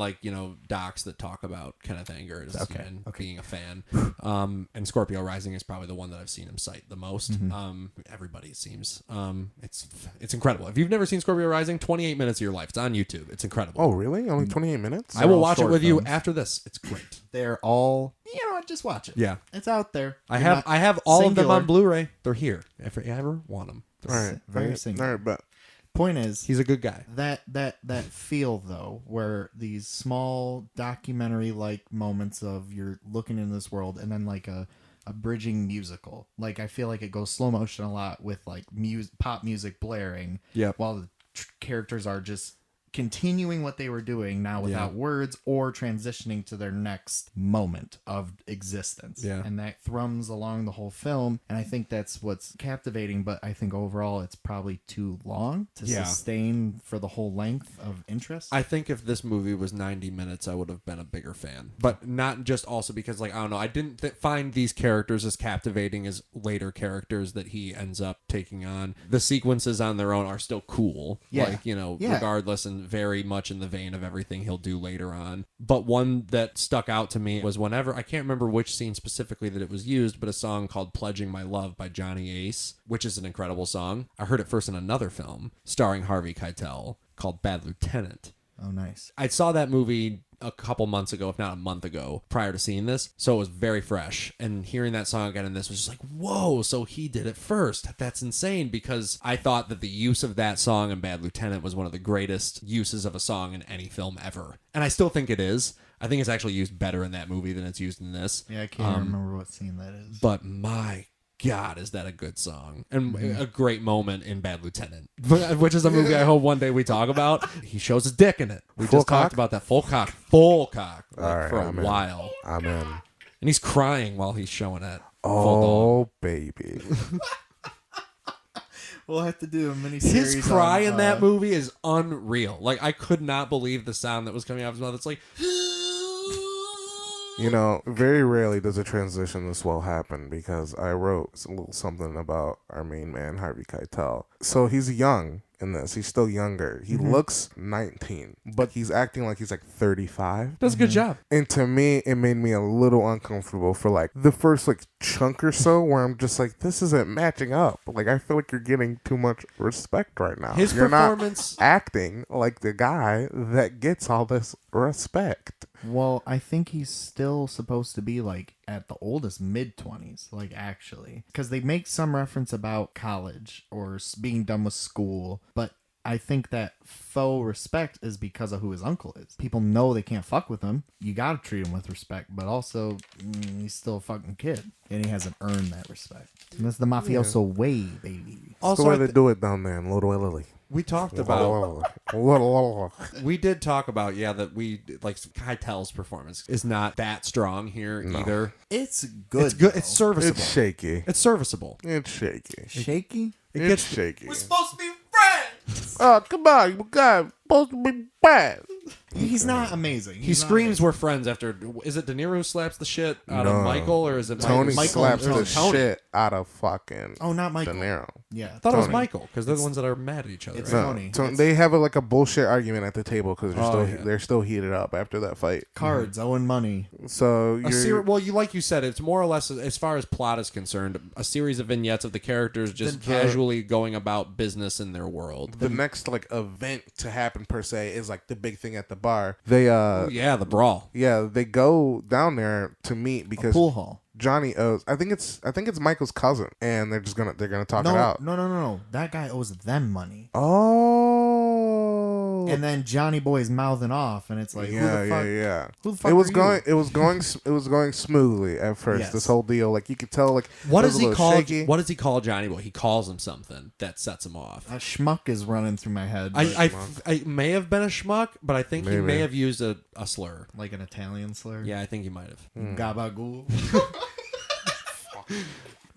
docs that talk about Kenneth Anger and being a fan. And Scorpio Rising is probably the one that I've seen him cite the most. Everybody it seems. It's incredible. If you've never seen Scorpio Rising, 28 minutes of your life. It's on YouTube. It's incredible. Oh, really? Only 28 minutes? I will all watch it short with you films. after this. It's great. They're all, you know what, just watch it. Yeah. It's out there. I You're not have all of them singular. on Blu-ray. They're here. If you ever want them. All right. Very all right. single. All right, but Point is, He's a good guy. that feel though, where these small documentary like moments of you're looking in this world, and then like a bridging musical. Like I feel like it goes slow motion a lot with like pop music blaring. Yep. While the characters are just continuing what they were doing now without words or transitioning to their next moment of existence. Yeah. And that thrums along the whole film. And I think that's what's captivating, but I think overall it's probably too long to sustain for the whole length of interest. I think if this movie was 90 minutes, I would have been a bigger fan. But not just also because, like, I don't know, I didn't find these characters as captivating as later characters that he ends up taking on. The sequences on their own are still cool. Yeah. Like, Yeah. regardless, and very much in the vein of everything he'll do later on. But one that stuck out to me was whenever, I can't remember which scene specifically that it was used, but a song called Pledging My Love by Johnny Ace, which is an incredible song. I heard it first in another film starring Harvey Keitel called Bad Lieutenant. Oh, nice. I saw that movie a couple months ago, if not a month ago, prior to seeing this. So it was very fresh. And hearing that song again in this was just like, whoa, so he did it first. That's insane, because I thought that the use of that song in Bad Lieutenant was one of the greatest uses of a song in any film ever. And I still think it is. I think it's actually used better in that movie than it's used in this. Yeah, I can't remember what scene that is. But my God, is that a good song and a great moment in Bad Lieutenant, which is a movie I hope one day we talk about. He shows his dick in it. We Full just cock? talked about that full cock like, All right, for a I'm in. while, I'm in. and he's crying while he's showing it. Oh, baby. We'll have to do a mini series. His cry in that movie is unreal. Like, I could not believe the sound that was coming out of his mouth. It's like, You know, very rarely does a transition this well happen, because I wrote a little something about our main man, Harvey Keitel. So he's young in this. He's still younger. He looks 19, but he's acting like he's like 35. does a good job. And to me, it made me a little uncomfortable for like the first like chunk or so, where I'm just like, this isn't matching up. Like, I feel like you're getting too much respect right now. His You're performance. not acting like the guy that gets all this respect. Well, I think he's still supposed to be like at the oldest mid-20s, like actually. Because they make some reference about college or being done with school, but I think that faux respect is because of who his uncle is. People know they can't fuck with him. You gotta treat him with respect, but also he's still a fucking kid, and he hasn't earned that respect. And that's the mafioso way, baby. That's Also, the way they do it down there in Little Italy. we talked about. Little. We did talk about, that we like Keitel's performance is not that strong here either. It's good. It's good. though. It's serviceable. It's shaky. It's serviceable. It's shaky. shaky. It It's gets shaky. supposed to be friends. Oh, come on, you guys supposed to be bad. He's not amazing. He screams we're friends after. Is it Deniro who slaps the shit out of Michael, or is it Tony Michael slaps and the Tony? shit out of fucking Oh, not Michael. Deniro. Yeah. I thought it was Tony. Michael because they're the ones that are mad at each other. It's Right? Tony. They have like a bullshit argument at the table because yeah. they're still heated up after that fight. Cards, owing money. So Well, like you said, it's more or less, as far as plot is concerned, a series of vignettes of the characters just casually going about business in their world. the next like event to happen per se is like the big thing at the bar. They Yeah, the brawl. yeah, they go down there to meet because Pool hall. Johnny owes. I think it's Michael's cousin, and they're gonna talk it out. No. That guy owes them money. Oh, And then Johnny Boy's mouthing off, and it's like, who the fuck? yeah. Who the fuck It was are going. you? It was going smoothly at first. Yes. This whole deal, like you could tell, like What it does was a he little call? shaky. What does he call Johnny Boy? He calls him something that sets him off. A schmuck is running through my head. I may have been a schmuck, but I think he Maybe. may have used a slur. like an Italian slur. Yeah, I think he might have. Gabagool.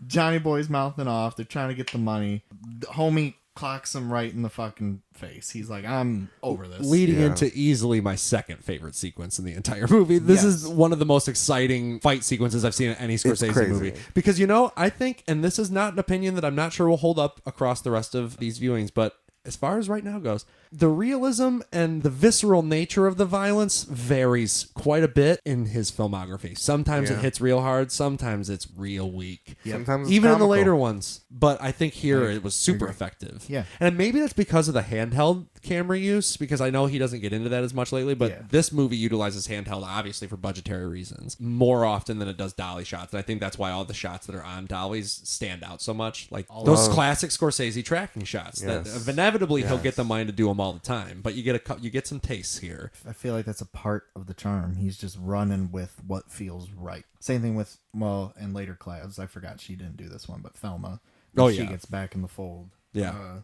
Johnny Boy's mouthing off. They're trying to get the money. The homie clocks him right in the fucking face. He's like, I'm over this. Leading Yeah. into easily my second favorite sequence in the entire movie. This is one of the most exciting fight sequences I've seen in any Scorsese crazy. movie. Because, I think, and this is not an opinion that I'm not sure will hold up across the rest of these viewings, but as far as right now goes, the realism and the visceral nature of the violence varies quite a bit in his filmography. Sometimes it hits real hard, sometimes it's real weak. Sometimes it's Even in the comical. later ones. But I think here it was super effective. Yeah. And maybe that's because of the handheld camera use, because I know he doesn't get into that as much lately, but this movie utilizes handheld obviously for budgetary reasons more often than it does dolly shots. And I think that's why all the shots that are on dollies stand out so much. Like those classic Scorsese tracking shots that inevitably he'll get the mind to do them all the time, but you get some tastes here. I feel like that's a part of the charm. He's just running with what feels right. Same thing with, in later Clouds. I forgot she didn't do this one, but Thelma. Oh, She yeah. gets back in the fold. Yeah.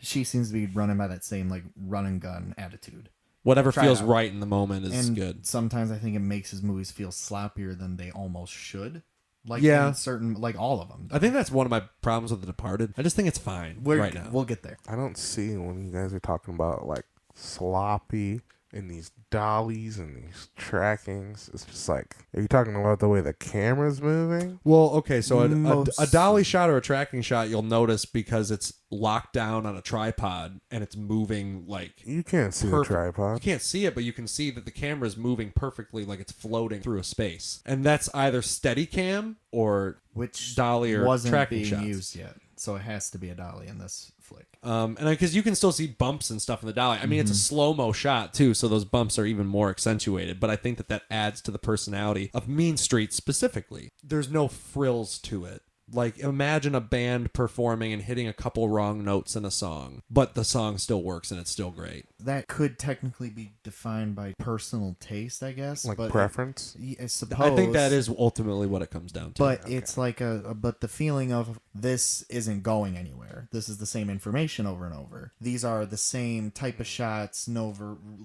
She seems to be running by that same, like, run and gun attitude. Whatever Try it feels out. right in the moment is And good. sometimes I think it makes his movies feel sloppier than they almost should. Like, Yeah. in certain, like, all of them. I think that's one of my problems with The Departed. I just think it's fine right now. We'll get there. I don't see when you guys are talking about like sloppy and these dollies and these trackings. It's just like, are you talking about the way the camera's moving? Well, okay, so a Most- dolly shot or a tracking shot, you'll notice because it's locked down on a tripod and it's moving like You can't see perfect. the tripod. You can't see it, but you can see that the camera is moving perfectly, like it's floating through a space, and that's either steady cam or Which dolly or wasn't tracking being shots. used yet. So it has to be a dolly in this flick. And because you can still see bumps and stuff in the dolly. I mean, it's a slow-mo shot, too, so those bumps are even more accentuated. But I think that adds to the personality of Mean Streets specifically. There's no frills to it. Like, imagine a band performing and hitting a couple wrong notes in a song, but the song still works and it's still great. That could technically be defined by personal taste, I guess. Like but preference? I suppose. I think that is ultimately what it comes down to. But it's like but the feeling of this isn't going anywhere. This is the same information over and over. These are the same type of shots,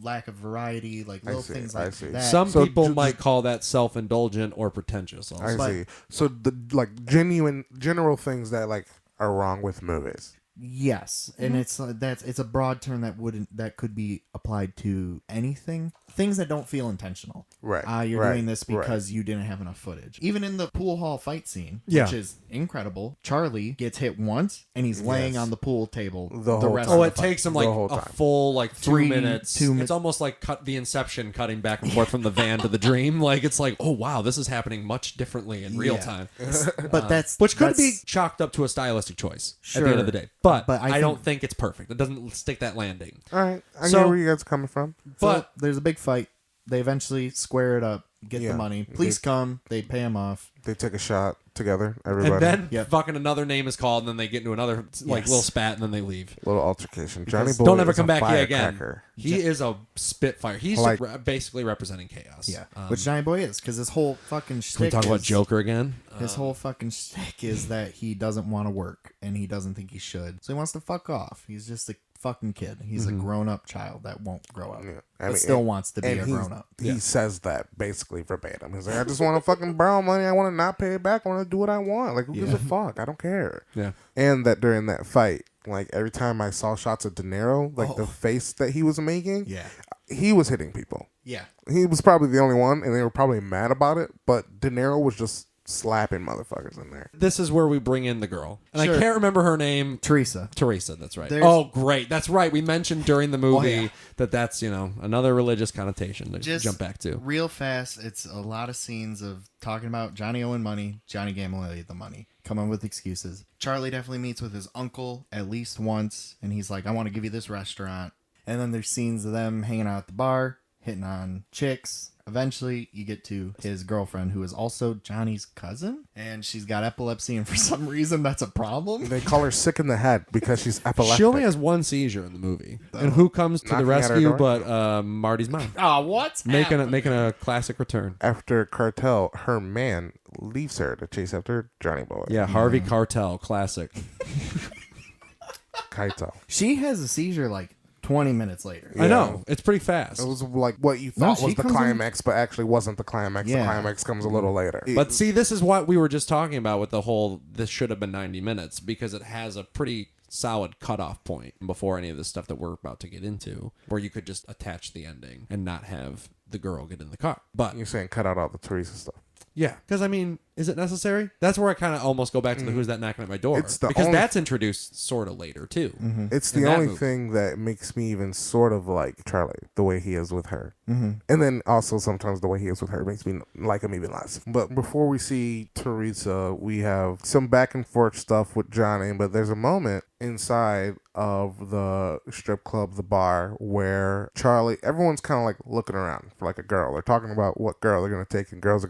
lack of variety, like little see, things I like see. that. Some So people ju- might call that self-indulgent or pretentious also. I But- see. So the like general things that like are wrong with movies. Yes, and it's a broad term that could be applied to anything. Things that don't feel intentional. Right, You're right, doing this because you didn't have enough footage. Even in the pool hall fight scene, Yeah. which is incredible. Charlie gets hit once, and he's laying on the pool table The the whole rest time. of Oh, the it fight. takes him The like whole a time. full like 2 minutes. 2 minutes. It's almost like the Inception cutting back and forth from the van to the dream. Like it's like, oh wow, this is happening much differently in real Yeah. time. But that's Which could that's- be chalked up to a stylistic choice at Sure. the end of the day. But I I don't think it's perfect. It doesn't stick that landing. All right, I So- get where you guys are coming from. But there's a big fight. They eventually square it up, get Yeah. the money. Police come, they pay him off. They take a shot together. Everybody, and then Yep. fucking another name is called, and then they get into another like Yes. little spat, and then they leave. little altercation. Johnny Because Boy Don't ever is come a back here again. firecracker. He is a spitfire. He's Like- basically representing chaos. Yeah, which Johnny Boy is, because his whole fucking shtick Can we talk about is- Joker again? His whole fucking shtick is that he doesn't want to work, and he doesn't think he should. So he wants to fuck off. He's just a fucking kid. He's a grown-up child that won't grow up. Yeah. But still wants to be a grown-up. He says that basically verbatim. He's like, I just want to fucking borrow money. I want to not pay it back. I want to do what I want. Like, who gives a fuck? I don't care. Yeah. And that during that fight, like every time I saw shots of Deniro, like the face that he was making, Yeah. he was hitting people. Yeah. He was probably the only one, and they were probably mad about it, but Deniro was just slapping motherfuckers in there. This is where we bring in the girl. And Sure. I can't remember her name. Teresa, that's right. There's- Oh, great. That's right. We mentioned during the movie Oh, yeah. that's, another religious connotation to Just jump back to. real fast, it's a lot of scenes of talking about Johnny owing money, Johnny gambling away the money, coming with excuses. Charlie definitely meets with his uncle at least once, and he's like, I want to give you this restaurant. And then there's scenes of them hanging out at the bar, hitting on chicks. Eventually, you get to his girlfriend, who is also Johnny's cousin, and she's got epilepsy, and for some reason, that's a problem. They call her sick in the head because she's epileptic. She only has one seizure in the movie. And who comes to the Knocking at her rescue door? but Marty's mom? Oh, what's Making happening? a classic return. After Cartel, her man leaves her to chase after Johnny Boy. Yeah, Harvey Cartel, classic. Kaito. She has a seizure like 20 minutes later. I know. It's pretty fast. It was like what you No, thought she was the comes in- climax, but actually wasn't the climax. Yeah. The climax comes a little later. But see, this is what we were just talking about with the whole, this should have been 90 minutes, because it has a pretty solid cutoff point before any of the stuff that we're about to get into, where you could just attach the ending and not have the girl get in the car. But You're saying cut out all the Teresa stuff. yeah, because I mean, is it necessary? That's where I kind of almost go back to the who's that knocking at my door. It's the because only- that's introduced sort of later too. It's In the that only movie. thing that makes me even sort of like Charlie, the way he is with her. And then also sometimes the way he is with her makes me like him even less. But before we see Teresa, we have some back and forth stuff with Johnny, but there's a moment inside of the strip club, the bar, where Charlie, everyone's kind of like looking around for like a girl. They're talking about what girl they're going to take, and girls.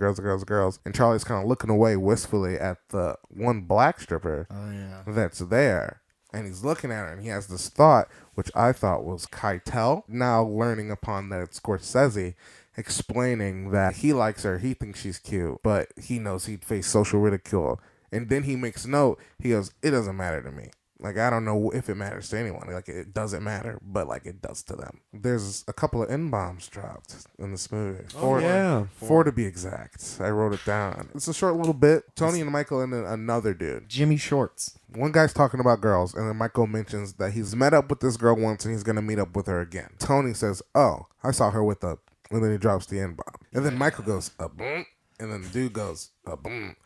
And Charlie's kind of looking away wistfully at the one black stripper Oh, yeah. that's there, and he's looking at her, and he has this thought, which I thought was Keitel. Now learning upon that it's Scorsese explaining that he likes her, he thinks she's cute, but he knows he'd face social ridicule. And then he makes note, he goes, it doesn't matter to me. Like, I don't know if it matters to anyone. Like, it doesn't matter, but, like, it does to them. There's a couple of N-bombs dropped in this movie. Four to be exact. I wrote it down. It's a short little bit. Tony and Michael and then another dude. Jimmy Shorts. One guy's talking about girls, and then Michael mentions that he's met up with this girl once, and he's going to meet up with her again. Tony says, oh, I saw her with a... And then he drops the N-bomb. And then Michael goes, a boom. And then the dude goes, a boom.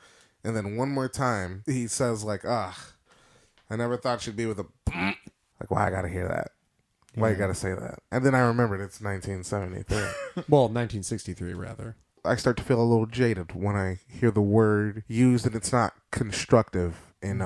And then one more time, he says, like, I never thought she'd be with a... Like, why I gotta hear that? Why you gotta say that? And then I remembered it's 1973. Well, 1963 rather. I start to feel a little jaded when I hear the word used and it's not constructive in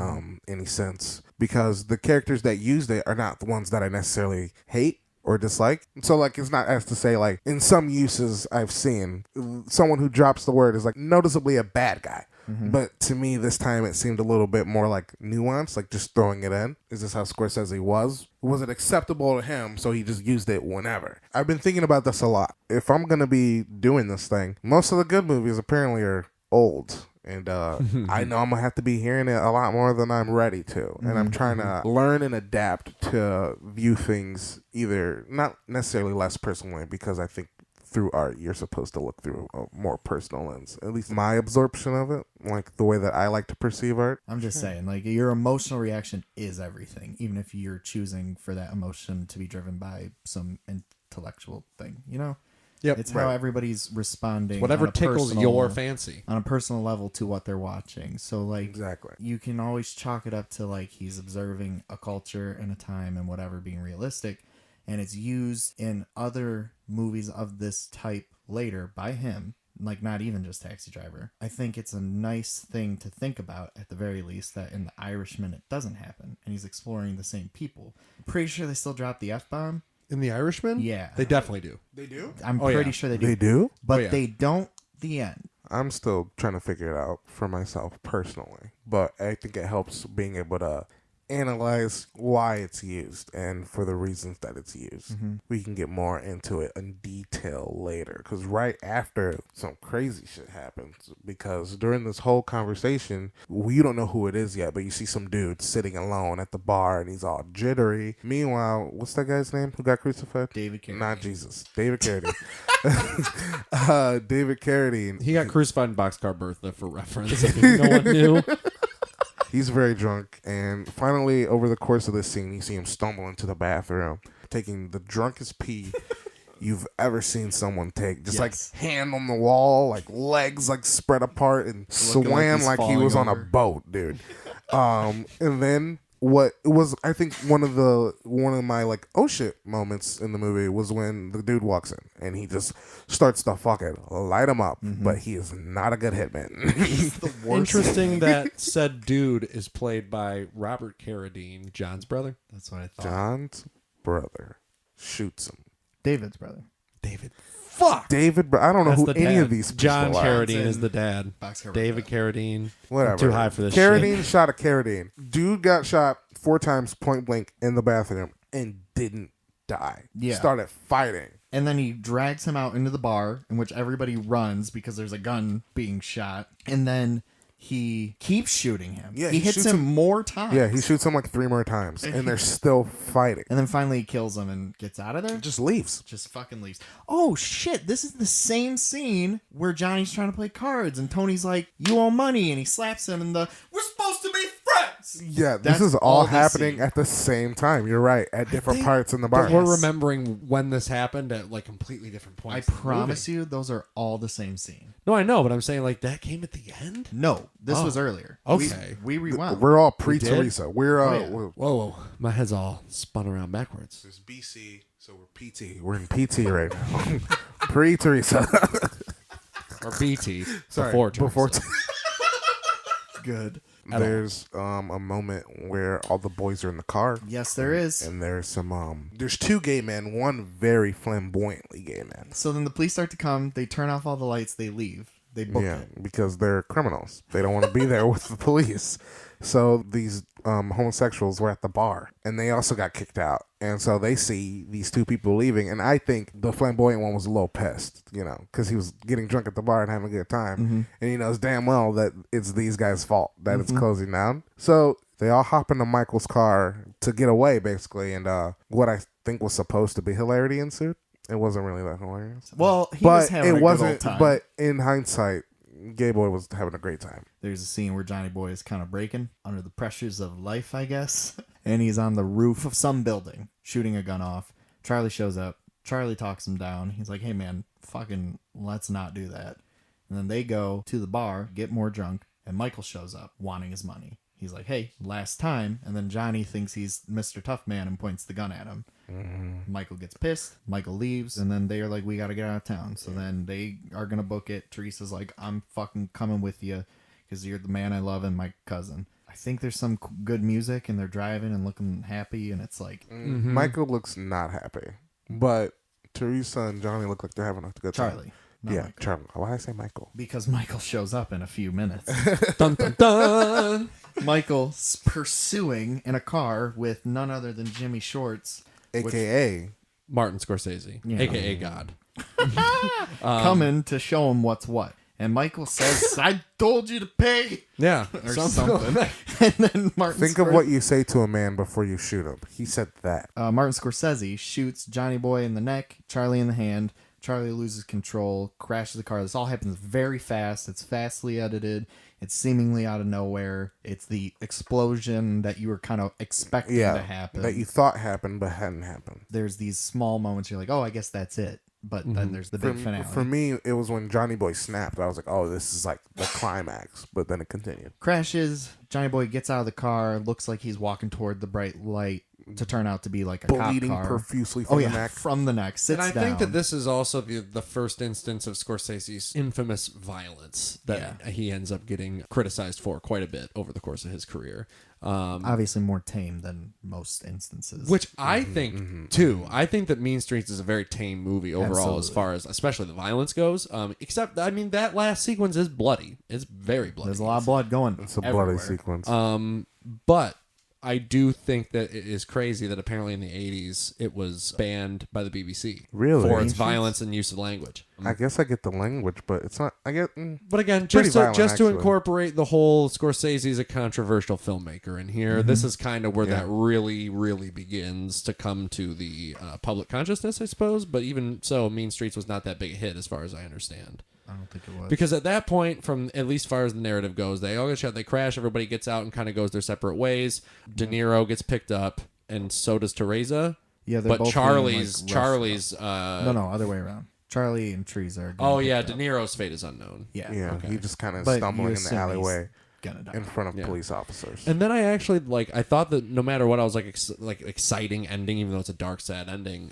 any sense. Because the characters that used it are not the ones that I necessarily hate or dislike. So, like, it's not as to say, like, in some uses I've seen, someone who drops the word is, like, noticeably a bad guy. But to me, this time it seemed a little bit more like nuanced, like just throwing it in. Is this how Scorsese was? Was it acceptable to him, so he just used it whenever? I've been thinking about this a lot. If I'm going to be doing this thing, most of the good movies apparently are old. And I know I'm going to have to be hearing it a lot more than I'm ready to. And I'm trying to learn and adapt to view things either not necessarily less personally, because I think through art, you're supposed to look through a more personal lens. At least my absorption of it, like the way that I like to perceive art. I'm just saying, like, your emotional reaction is everything, even if you're choosing for that emotion to be driven by some intellectual thing, you know? Yep. It's how everybody's responding. Whatever on a tickles personal- your fancy. on a personal level to what they're watching. So, like, Exactly. you can always chalk it up to, like, he's observing a culture and a time and whatever being realistic. And it's used in other movies of this type later by him, like not even just Taxi Driver. I think it's a nice thing to think about, at the very least, that in The Irishman it doesn't happen, and he's exploring the same people. Pretty sure they still drop the F-bomb. In The Irishman? Yeah. They definitely do. They do? I'm Oh, pretty yeah. sure they do. They do? But Oh, yeah. they don't the end. I'm still trying to figure it out for myself personally. But I think it helps being able to analyze why it's used and for the reasons that it's used. We can get more into it in detail later, because right after some crazy shit happens, because during this whole conversation, you don't know who it is yet, but you see some dude sitting alone at the bar and he's all jittery. Meanwhile, what's that guy's name who got crucified? David Carradine. Not Jesus. David Carradine. David Carradine. He got crucified in Boxcar Bertha for reference. If no one knew. He's very drunk, and finally, over the course of this scene, you see him stumble into the bathroom, taking the drunkest pee you've ever seen someone take. Just Yes. like hand on the wall, like legs like spread apart, and Looking like swam he's like he falling was on a over. boat, dude. And then what it was, I think one of my like oh shit moments in the movie was when the dude walks in and he just starts to fucking light him up, but he is not a good hitman. He's the worst. Interesting that said dude is played by Robert Carradine, John's brother. That's what I thought. John's brother shoots him. David's brother. David. Fuck. David, I don't know That's who the any dad. of these people John are. Carradine is the dad. Box cover David dad. Carradine. Whatever. I'm too high for this Carradine shit. shot a Carradine. Dude got shot 4 times point blank in the bathroom and didn't die. Yeah. Started fighting. And then he drags him out into the bar, in which everybody runs because there's a gun being shot. And then he keeps shooting him. Yeah, he he hits shoots him him- more times. Yeah, he shoots him like 3 more times, and they're still fighting. And then finally he kills him and gets out of there. Just leaves. Just fucking leaves. Oh shit, this is the same scene where Johnny's trying to play cards and Tony's like, you owe money, and he slaps him and we're supposed to be friends. Yeah, this That's is all this happening scene. at the same time. You're right, at different think parts in the bar. But we're remembering when this happened at like completely different I points. in the promise movie. you, those are all the same scene. No, I know, but I'm saying like that came at the end. No, this Oh, was earlier. okay. We rewound. We're all did? pre-Teresa. We're yeah. Whoa, my head's all spun around backwards. It's BC, so we're PT. We're in PT right now. Pre-Teresa. Or BT. Sorry, before Teresa. Good. There's a moment where all the boys are in the car. Yes, there is. And there's some there's 2 gay men, one very flamboyantly gay man. So then the police start to come. They turn off all the lights. They leave. They book Yeah, it. because they're criminals. They don't want to be there with the police. So these homosexuals were at the bar, and they also got kicked out. And so they see these 2 people leaving, and I think the flamboyant one was a little pissed, because he was getting drunk at the bar and having a good time, and he knows damn well that it's these guys' fault that it's closing down. So they all hop into Michael's car to get away, basically, and what I think was supposed to be hilarity ensued. It wasn't really that hilarious. Well, he was having a good old time. But in hindsight, Gay Boy was having a great time. There's a scene where Johnny Boy is kind of breaking under the pressures of life, I guess. And he's on the roof of some building, shooting a gun off. Charlie shows up. Charlie talks him down. He's like, hey, man, fucking let's not do that. And then they go to the bar, get more drunk, and Michael shows up wanting his money. He's like, hey, last time. And then Johnny thinks he's Mr. Tough Man and points the gun at him. Michael gets pissed. Michael leaves. And then they are like, we got to get out of town. So then they are going to book it. Teresa's like, I'm fucking coming with you because you're the man I love and my cousin. I think there's some good music and they're driving and looking happy. And it's like, Michael looks not happy. But Teresa and Johnny look like they're having a good time. Charlie. Not Yeah, Michael. Charlie. Why did I say Michael? Because Michael shows up in a few minutes. Dun dun dun. Michael's pursuing in a car with none other than Jimmy Shorts. AKA. Martin Scorsese, Yeah. aka God. Coming to show him what's what. And Michael says, I told you to pay. Yeah, Or something. And then Think of what you say to a man before you shoot him. He said that. Martin Scorsese shoots Johnny Boy in the neck, Charlie in the hand. Charlie loses control, crashes the car. This all happens very fast. It's fastly edited. It's seemingly out of nowhere. It's the explosion that you were kind of expecting to happen. That you thought happened but hadn't happened. There's these small moments you're like, oh, I guess that's it. But then there's the big finale. For me, it was when Johnny Boy snapped. I was like, oh, this is like the climax. But then it continued. Crashes. Johnny Boy gets out of the car. Looks like he's walking toward the bright light to turn out to be like a cop Bleeding car. profusely from Oh the yeah, neck. from the neck. Sits And I down. think that this is also the first instance of Scorsese's infamous violence that he ends up getting criticized for quite a bit over the course of his career. Obviously more tame than most instances. Which I think, too. I think that Mean Streets is a very tame movie overall as Absolutely. far as, especially the violence goes. Except, I mean, that last sequence is bloody. It's very bloody. there's a lot of blood going. It's a everywhere. bloody sequence. But I do think that it is crazy that apparently in the 80s it was banned by the BBC. Really? For its Mean violence and use of language. I guess I get the language, but it's not. I get. But again, Pretty just to, violent, just to actually. incorporate the whole Scorsese is a controversial filmmaker in here, this is kind of where that really, really begins to come to the public consciousness, I suppose. But even so, Mean Streets was not that big a hit as far as I understand. I don't think it was. Because at that point, from at least far as the narrative goes, they all get shot, they crash, everybody gets out and kind of goes their separate ways. De Niro gets picked up, and so does Teresa. Yeah, they're but both Charlie's being, like, Charlie's no, other way around. Charlie and Trees are. Oh yeah, picked up. Deniro's fate is unknown. Yeah. Yeah, Okay. he just kind of But stumbling you in the assume he's alleyway gonna die. in front of Yeah. police officers. And then I actually I thought that no matter what, I was like exciting ending, even though it's a dark, sad ending.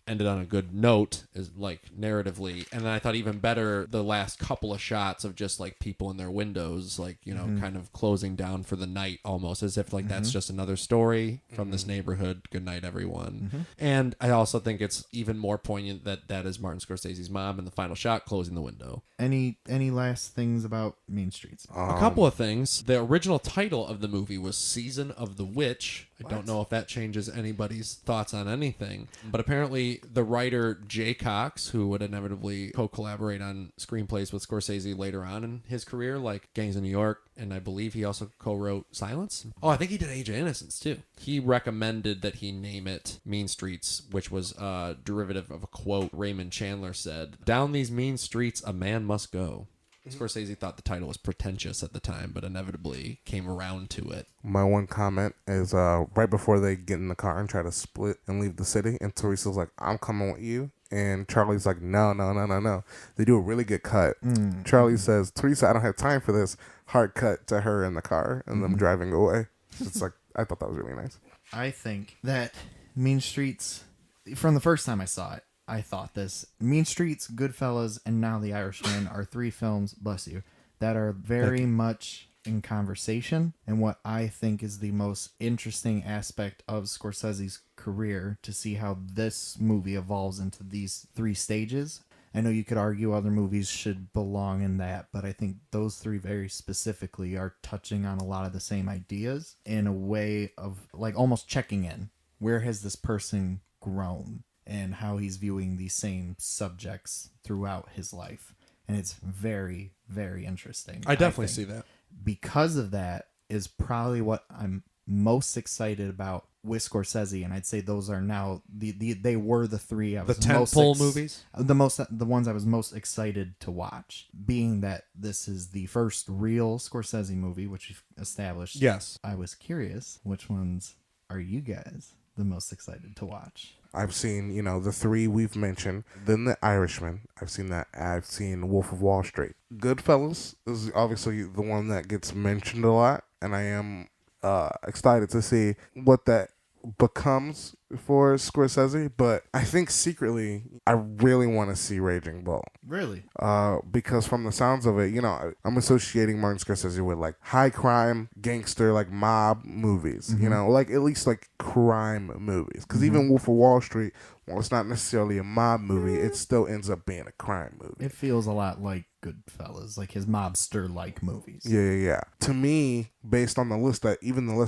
Ended on a good note, is like narratively, and then I thought even better the last couple of shots of just like people in their windows, like kind of closing down for the night, almost as if like that's just another story from this neighborhood. Good night, everyone. And I also think it's even more poignant that is Martin Scorsese's mom in the final shot closing the window. Any last things about Mean Streets? A couple of things. The original title of the movie was Season of the Witch. I don't know if that changes anybody's thoughts on anything, but apparently the writer Jay Cox, who would inevitably co-collaborate on screenplays with Scorsese later on in his career, like Gangs of New York, and I believe he also co-wrote Silence. Oh, I think he did Age of Innocence too. He recommended that he name it Mean Streets, which was a derivative of a quote Raymond Chandler said, "Down these mean streets a man must go." Scorsese thought the title was pretentious at the time, but inevitably came around to it. My one comment is right before they get in the car and try to split and leave the city, and Teresa's like, "I'm coming with you," and Charlie's like, "No, no, no, no, no." They do a really good cut. Charlie says, "Teresa, I don't have time for this." Hard cut to her in the car and them driving away. It's like, I thought that was really nice. I think that Mean Streets, from the first time I saw it, I thought this. Mean Streets, Goodfellas, and now The Irishman are three films, bless you, that are very much in conversation. And what I think is the most interesting aspect of Scorsese's career, to see how this movie evolves into these three stages. I know you could argue other movies should belong in that, but I think those three very specifically are touching on a lot of the same ideas in a way of like almost checking in. Where has this person grown? And how he's viewing these same subjects throughout his life. And it's very, very interesting. I definitely see that. Because of that is probably what I'm most excited about with Scorsese, and I'd say those are now they were the three I was The tentpole movies? the ones I was most excited to watch, being that this is the first real Scorsese movie, which we've established. Yes. I was curious, which ones are you guys the most excited to watch? I've seen, the three we've mentioned. Then The Irishman. I've seen that. I've seen Wolf of Wall Street. Goodfellas is obviously the one that gets mentioned a lot, and I am excited to see what that becomes for Scorsese. But I think secretly, I really want to see Raging Bull. Really? Because from the sounds of it, I'm associating Martin Scorsese with like high crime, gangster, like mob movies, like at least like crime movies. Because even Wolf of Wall Street, well, it's not necessarily a mob movie, it still ends up being a crime movie. It feels a lot like Goodfellas, like his mobster-like movies. Yeah. To me, based on the list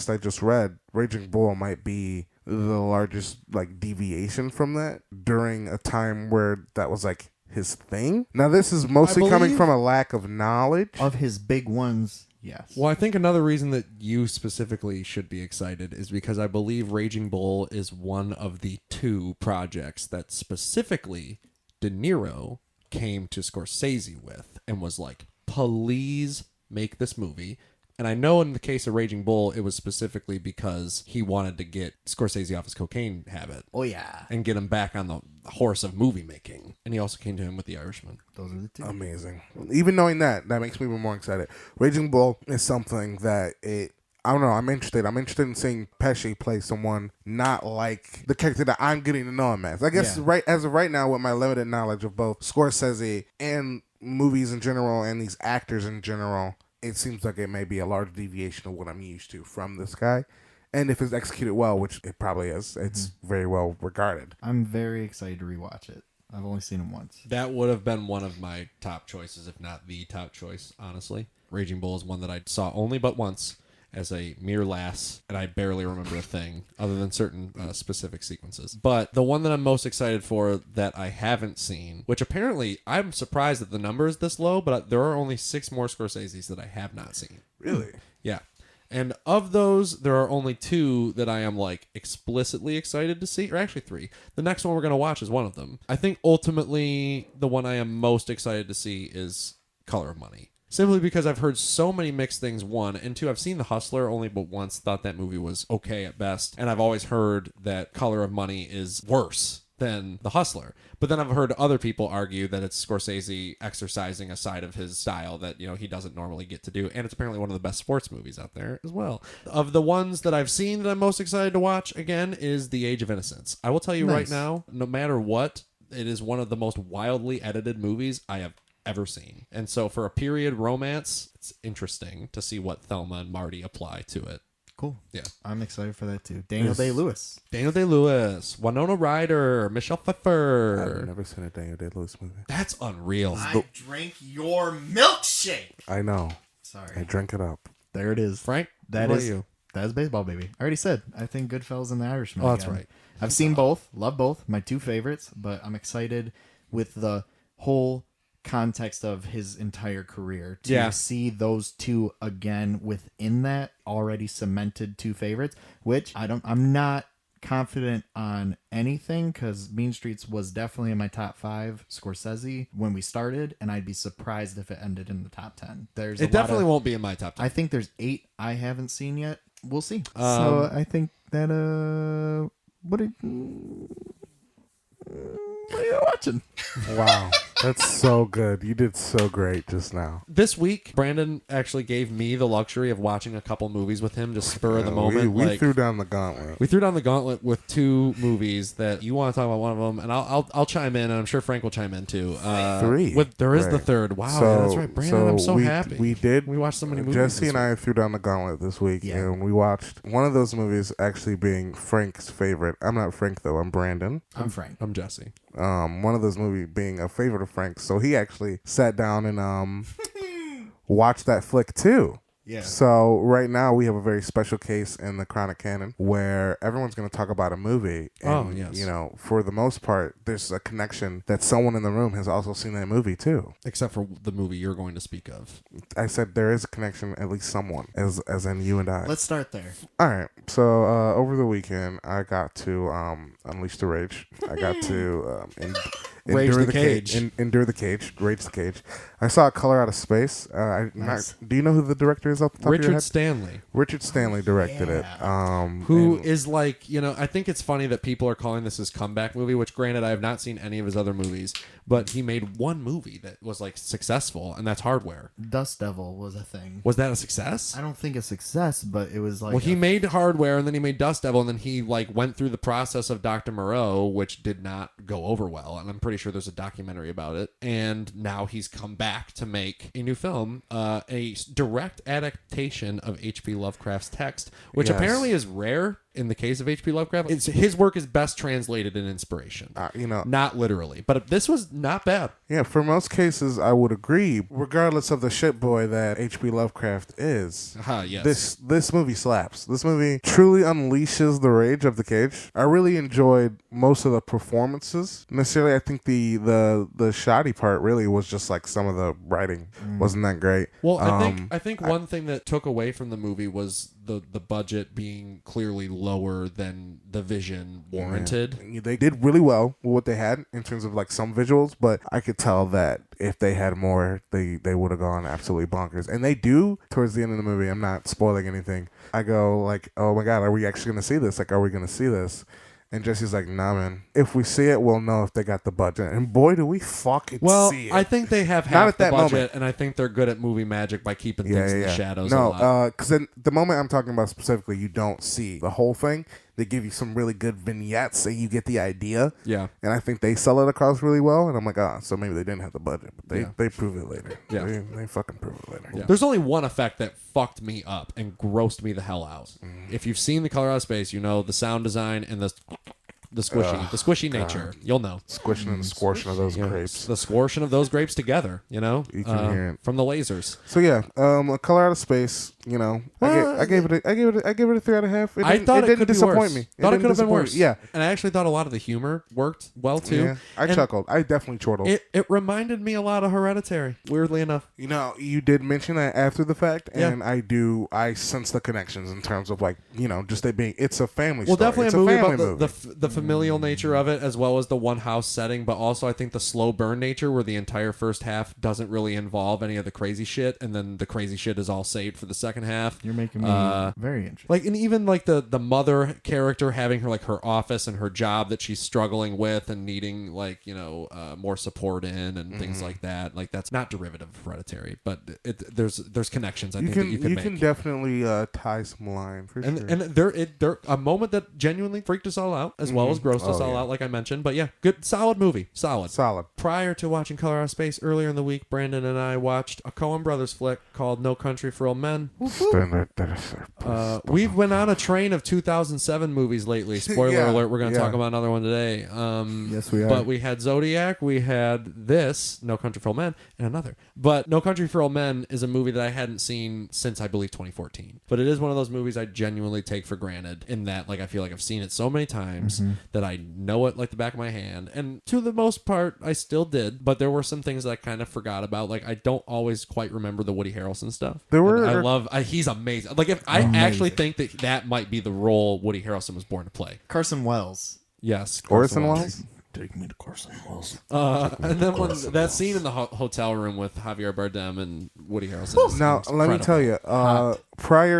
I just read, Raging Bull might be the largest like deviation from that during a time where that was like his thing. Now this is mostly coming from a lack of knowledge Of his big ones, yes. Well, I think another reason that you specifically should be excited is because I believe Raging Bull is one of the two projects that specifically Deniro came to Scorsese with and was like, please make this movie. And I know in the case of Raging Bull, it was specifically because he wanted to get Scorsese off his cocaine habit. Oh, yeah. And get him back on the horse of movie making. And he also came to him with The Irishman. Those are the two. Amazing. Even knowing that makes me even more excited. Raging Bull is something that I don't know. I'm interested. I'm interested in seeing Pesci play someone not like the character that I'm getting to know him as. I guess as of right now, with my limited knowledge of both Scorsese and movies in general and these actors in general, it seems like it may be a large deviation of what I'm used to from this guy. And if it's executed well, which it probably is, it's very well regarded. I'm very excited to rewatch it. I've only seen him once. That would have been one of my top choices, if not the top choice, honestly. Raging Bull is one that I saw only but once as a mere lass, and I barely remember a thing other than certain specific sequences. But the one that I'm most excited for that I haven't seen, which apparently I'm surprised that the number is this low, but there are only 6 more Scorseses that I have not seen. Really? Yeah. And of those, there are only 2 that I am like explicitly excited to see, or actually 3. The next one we're going to watch is one of them. I think ultimately the one I am most excited to see is Color of Money. simply because I've heard so many mixed things. One, and two, I've seen The Hustler only but once, thought that movie was okay at best, and I've always heard that Color of Money is worse than The Hustler. But then I've heard other people argue that it's Scorsese exercising a side of his style that, he doesn't normally get to do. And it's apparently one of the best sports movies out there as well. Of the ones that I've seen that I'm most excited to watch, again, is The Age of Innocence. I will tell you right now, no matter what, it is one of the most wildly edited movies I have ever seen. And so for a period romance, it's interesting to see what Thelma and Marty apply to it. Cool. Yeah. I'm excited for that too. Daniel Day-Lewis. Daniel Day-Lewis, Winona Ryder, Michelle Pfeiffer. I've never seen a Daniel Day-Lewis movie. That's unreal. I drank your milkshake. I know. Sorry. I drank it up. There it is. Frank, That what is about you? That is baseball, baby. I already said. I think Goodfellas and The Irishman. Oh, that's again. right. I've seen both. Love both. My two favorites. But I'm excited with the whole context of his entire career to see those two again within that already cemented two favorites, which I'm not confident on anything because Mean Streets was definitely in my top 5 Scorsese when we started, and I'd be surprised if it ended in the top 10. It definitely won't be in my top 10. I think there's 8 I haven't seen yet. We'll see. So I think that what are you watching? Wow. That's so good. You did so great just now. This week, Brandon actually gave me the luxury of watching a couple movies with him, just spur of the moment. We threw down the gauntlet. We threw down the gauntlet with 2 movies that you want to talk about one of them, and I'll chime in, and I'm sure Frank will chime in too. 3. There is Right. the third. Wow, yeah, that's right, Brandon. I'm so happy. We did. We watched so many movies. Jesse this and I threw down the gauntlet this week, and we watched one of those movies actually being Frank's favorite. I'm not Frank though. I'm Brandon. I'm Frank. I'm Jesse. One of those movies being a favorite of Frank's, so he actually sat down and watched that flick too. Yeah. So right now we have a very special case in the Chronic Canon where everyone's going to talk about a movie. And, yes. For the most part, there's a connection that someone in the room has also seen that movie too. Except for the movie you're going to speak of. I said there is a connection, at least someone, as in you and I. Let's start there. All right. So over the weekend, I got to unleash the rage. I got to Rage endure the cage. Endure the cage. Rage the cage. I saw A Color Out of Space. Nice. Do you know who the director is off the top of your Richard head? Stanley. Richard Stanley directed it. Who is like, I think it's funny that people are calling this his comeback movie, which granted, I have not seen any of his other movies, but he made one movie that was like successful, and that's Hardware. Dust Devil was a thing. Was that a success? I don't think a success, but it was like... Well, he made Hardware, and then he made Dust Devil, and then he like went through the process of Dr. Moreau, which did not go over well, and I'm pretty sure there's a documentary about it. And now he's come back to make a new film, a direct adaptation of H.P. Lovecraft's text, which apparently is rare in the case of H.P. Lovecraft. His work is best translated in inspiration. Not literally. But this was not bad. Yeah, for most cases, I would agree, regardless of the shitboy that H.P. Lovecraft is. Yes. This movie slaps. This movie truly unleashes the rage of the cage. I really enjoyed most of the performances. Necessarily, I think the shoddy part really was just like some of the writing wasn't that great. Well, I think one thing that took away from the movie was the budget being clearly lower than the vision warranted. Yeah. They did really well with what they had in terms of like some visuals, but I could tell that if they had more, they would have gone absolutely bonkers. And they do towards the end of the movie. I'm not spoiling anything. I go like, oh my God, are we actually going to see this? Like, are we going to see this? And Jesse's like, nah, man. If we see it, we'll know if they got the budget. And boy, do we fucking see it. I think they have half the budget, and I think they're good at movie magic by keeping things in the shadows. No, because the moment I'm talking about specifically, you don't see the whole thing. They give you some really good vignettes, and you get the idea. Yeah. And I think they sell it across really well. And I'm like, so maybe they didn't have the budget, but they prove it later. Yeah. They fucking prove it later. Yeah. There's only one effect that fucked me up and grossed me the hell out. If you've seen The Color Out of Space, you know the sound design and the squishy nature. You'll know. Squishing and squashing of those grapes. The squashing of those grapes together, You can hear it. from the lasers. So yeah, A Color Out of Space, I gave it a 3.5. I thought it didn't could disappoint be worse. me. Thought it could have been worse. Yeah. And I actually thought a lot of the humor worked well too. Yeah. I chuckled. I definitely chortled. It reminded me a lot of Hereditary, weirdly enough. You did mention that after the fact, and I sense the connections in terms of like, just it being, it's a family story. Well, definitely it's a movie family about the familial nature of it, as well as the one house setting, but also I think the slow burn nature where the entire first half doesn't really involve any of the crazy shit, and then the crazy shit is all saved for the second half. You're making me very interested. Like, and even like the mother character having her like her office and her job that she's struggling with and needing like, you know, more support in and things like that. Like, that's not derivative of Hereditary, but there's connections I think that you can make. You can definitely tie some line for sure. And there a moment that genuinely freaked us all out, as well as grossed us all out, like I mentioned. But yeah, good, solid movie, solid. Prior to watching Color Out of Space earlier in the week, Brandon and I watched a Coen Brothers flick called No Country for Old Men. We've went on a train of 2007 movies lately. Spoiler alert, we're going to talk about another one today. Yes, we are. But we had Zodiac, we had this, No Country for Old Men, and another. But No Country for Old Men is a movie that I hadn't seen since, I believe, 2014. But it is one of those movies I genuinely take for granted, in that, like, I feel like I've seen it so many times that I know it like the back of my hand. And to the most part, I still did. But there were some things that I kind of forgot about. Like, I don't always quite remember the Woody Harrelson stuff. He's amazing. Like, if I actually think that might be the role Woody Harrelson was born to play. Carson Wells. Yes. Orson Welles? Take me to Carson Wells. And then that scene in the hotel room with Javier Bardem and Woody Harrelson. Now, let me tell you,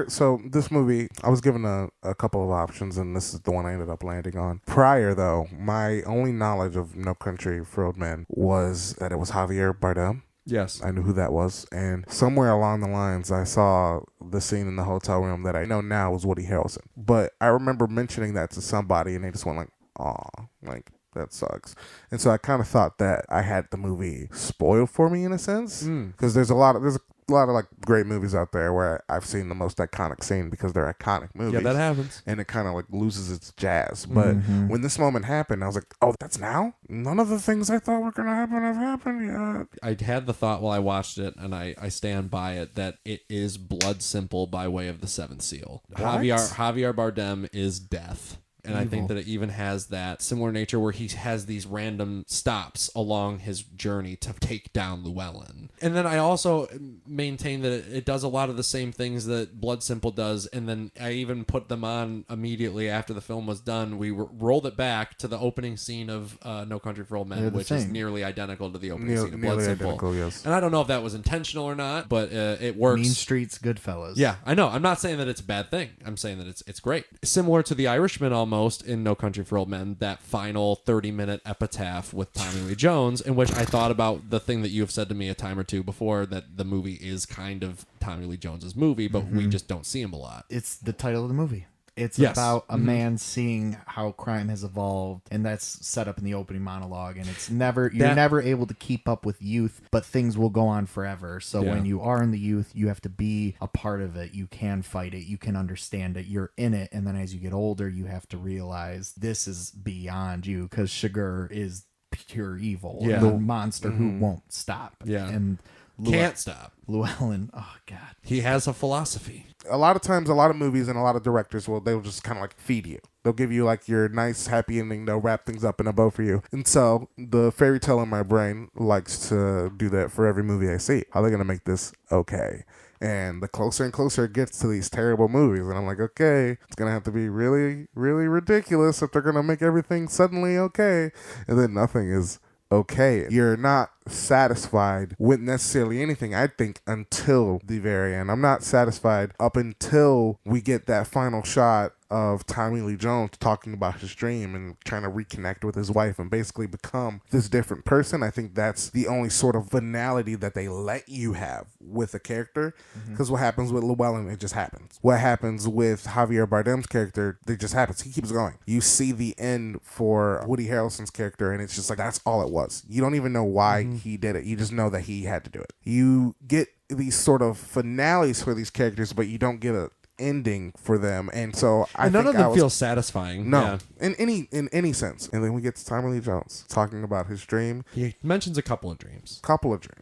so this movie, I was given a couple of options, and this is the one I ended up landing on. Prior, though, my only knowledge of No Country for Old Men was that it was Javier Bardem. Yes. I knew who that was. And somewhere along the lines, I saw the scene in the hotel room that I know now was Woody Harrelson. But I remember mentioning that to somebody, and they just went like, aw, like, that sucks. And so I kind of thought that I had the movie spoiled for me in a sense. Because there's a lot of like great movies out there where I've seen the most iconic scene because they're iconic movies. Yeah, that happens. And it kind of like loses its jazz. But when this moment happened, I was like, oh, that's now? None of the things I thought were going to happen have happened yet. I had the thought while I watched it, and I stand by it, that it is Blood Simple by way of the Seventh Seal. Javier Bardem is death. And I think that it even has that similar nature where he has these random stops along his journey to take down Llewellyn. And then I also maintain that it does a lot of the same things that Blood Simple does. And then I even put them on immediately after the film was done. We rolled it back to the opening scene of No Country for Old Men, which is nearly identical to the opening scene of Blood Simple. Yes. And I don't know if that was intentional or not, but it works. Mean Streets, Goodfellas. Yeah, I know. I'm not saying that it's a bad thing. I'm saying that it's great. Similar to The Irishman almost in No Country for Old Men, that final 30-minute epitaph with Tommy Lee Jones, in which I thought about the thing that you have said to me a time or two before, that the movie is kind of Tommy Lee Jones's movie, but we just don't see him a lot. It's the title of the movie. It's about a man seeing how crime has evolved, and that's set up in the opening monologue. And it's you're never able to keep up with youth, but things will go on forever. So when you are in the youth, you have to be a part of it. You can fight it. You can understand it. You're in it. And then as you get older, you have to realize this is beyond you, because Sugar is pure evil. Yeah. The monster who won't stop. Yeah. And Can't stop. Llewellyn, oh God. He has a philosophy. A lot of times, a lot of movies and a lot of directors they'll just kind of like feed you. They'll give you like your nice happy ending. They'll wrap things up in a bow for you. And so the fairy tale in my brain likes to do that for every movie I see. How are they going to make this okay? And the closer and closer it gets to these terrible movies, and I'm like, okay, it's going to have to be really, really ridiculous if they're going to make everything suddenly okay. And then nothing is okay. You're not satisfied with necessarily anything, I think, until the very end. I'm not satisfied up until we get that final shot of Tommy Lee Jones talking about his dream and trying to reconnect with his wife and basically become this different person. I think that's the only sort of finality that they let you have with a character, because what happens with Llewellyn, it just happens. What happens with Javier Bardem's character, it just happens. He keeps going. You see the end for Woody Harrelson's character, and it's just like, that's all it was. You don't even know why he did it. You just know that he had to do it. You get these sort of finales for these characters, but you don't get a ending for them, and so none of them feel satisfying. No, in any sense. And then we get to Tommy Lee Jones talking about his dream. He mentions a couple of dreams.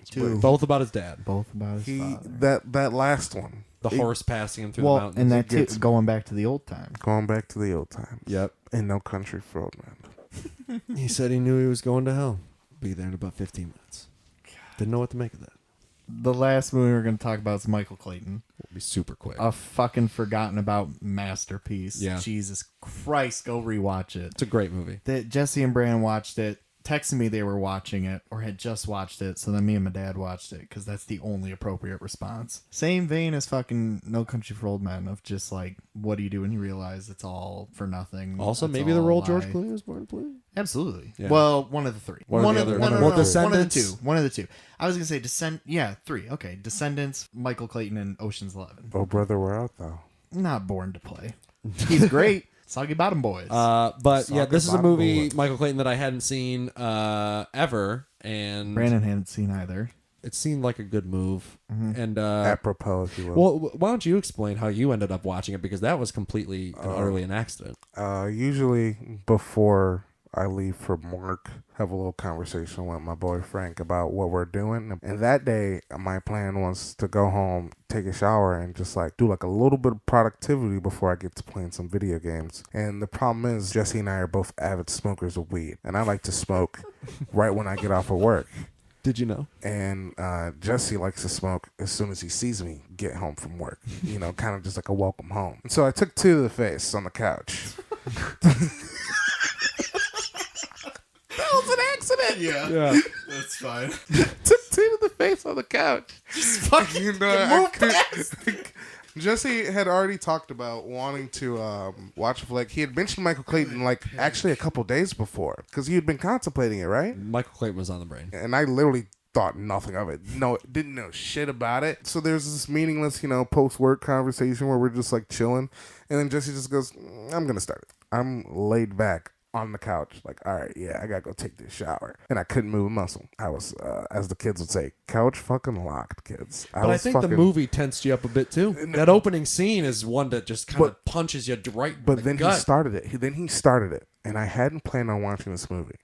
Two. Both about his dad. Both about his father. That last one. The horse passing him through the mountains. And that too, going back to the old times. Yep. In No Country for Old Men. He said he knew he was going to hell. Be there in about 15 minutes. Didn't know what to make of that. The last movie we're going to talk about is Michael Clayton. It'll be super quick. A fucking forgotten about masterpiece. Yeah. Jesus Christ, go rewatch it. It's a great movie. Jesse and Brandon watched it, texted me they were watching it or had just watched it, so then me and my dad watched it because that's the only appropriate response. Same vein as fucking No Country for Old Men of just like, what do you do when you realize it's all for nothing? Also, It's maybe the all role a George lie. Clooney was born to play. Absolutely. Yeah. Well, one of the three. One of the other- no, well, one of the Descendants? two. One of the two. I was gonna say three. Okay, Descendants, Michael Clayton, and Ocean's 11. Oh, brother, we're out though. Not born to play. He's great. Soggy Bottom Boys. But yeah, this is a Soccer movie, bullet. Michael Clayton, that I hadn't seen ever, and Brandon hadn't seen either. it seemed like a good move. And Apropos, if you will. well, why don't you explain how you ended up watching it, because that was completely and utterly an accident. Usually before I leave for work, have a little conversation with my boy Frank about what we're doing. And that day, my plan was to go home, take a shower, and just like do like a little bit of productivity before I get to playing some video games. And the problem is, Jesse and I are both avid smokers of weed, and I like to smoke right when I get off of work. Did you know? And Jesse likes to smoke as soon as he sees me get home from work. You know, kind of just like a welcome home. And so I took two to the face on the couch. That was an accident. Yeah. That's fine. Took two to the face on the couch. Just fucking You know, Jesse had already talked about wanting to watch a flick. He had mentioned Michael Clayton like actually a couple days before because he had been contemplating it, right? Michael Clayton was on the brain. And I literally thought nothing of it. No, didn't know shit about it. So there's this meaningless, post-work conversation where we're just like chilling. And then Jesse just goes, I'm going to start it. I'm laid back on the couch, like, all right, yeah, I gotta go take this shower. And I couldn't move a muscle. I was, as the kids would say, couch fucking locked, kids. But I think the movie tensed you up a bit too. That opening scene is one that just kind of punches you right in But the then gut. he started it. He started it. And I hadn't planned on watching this movie.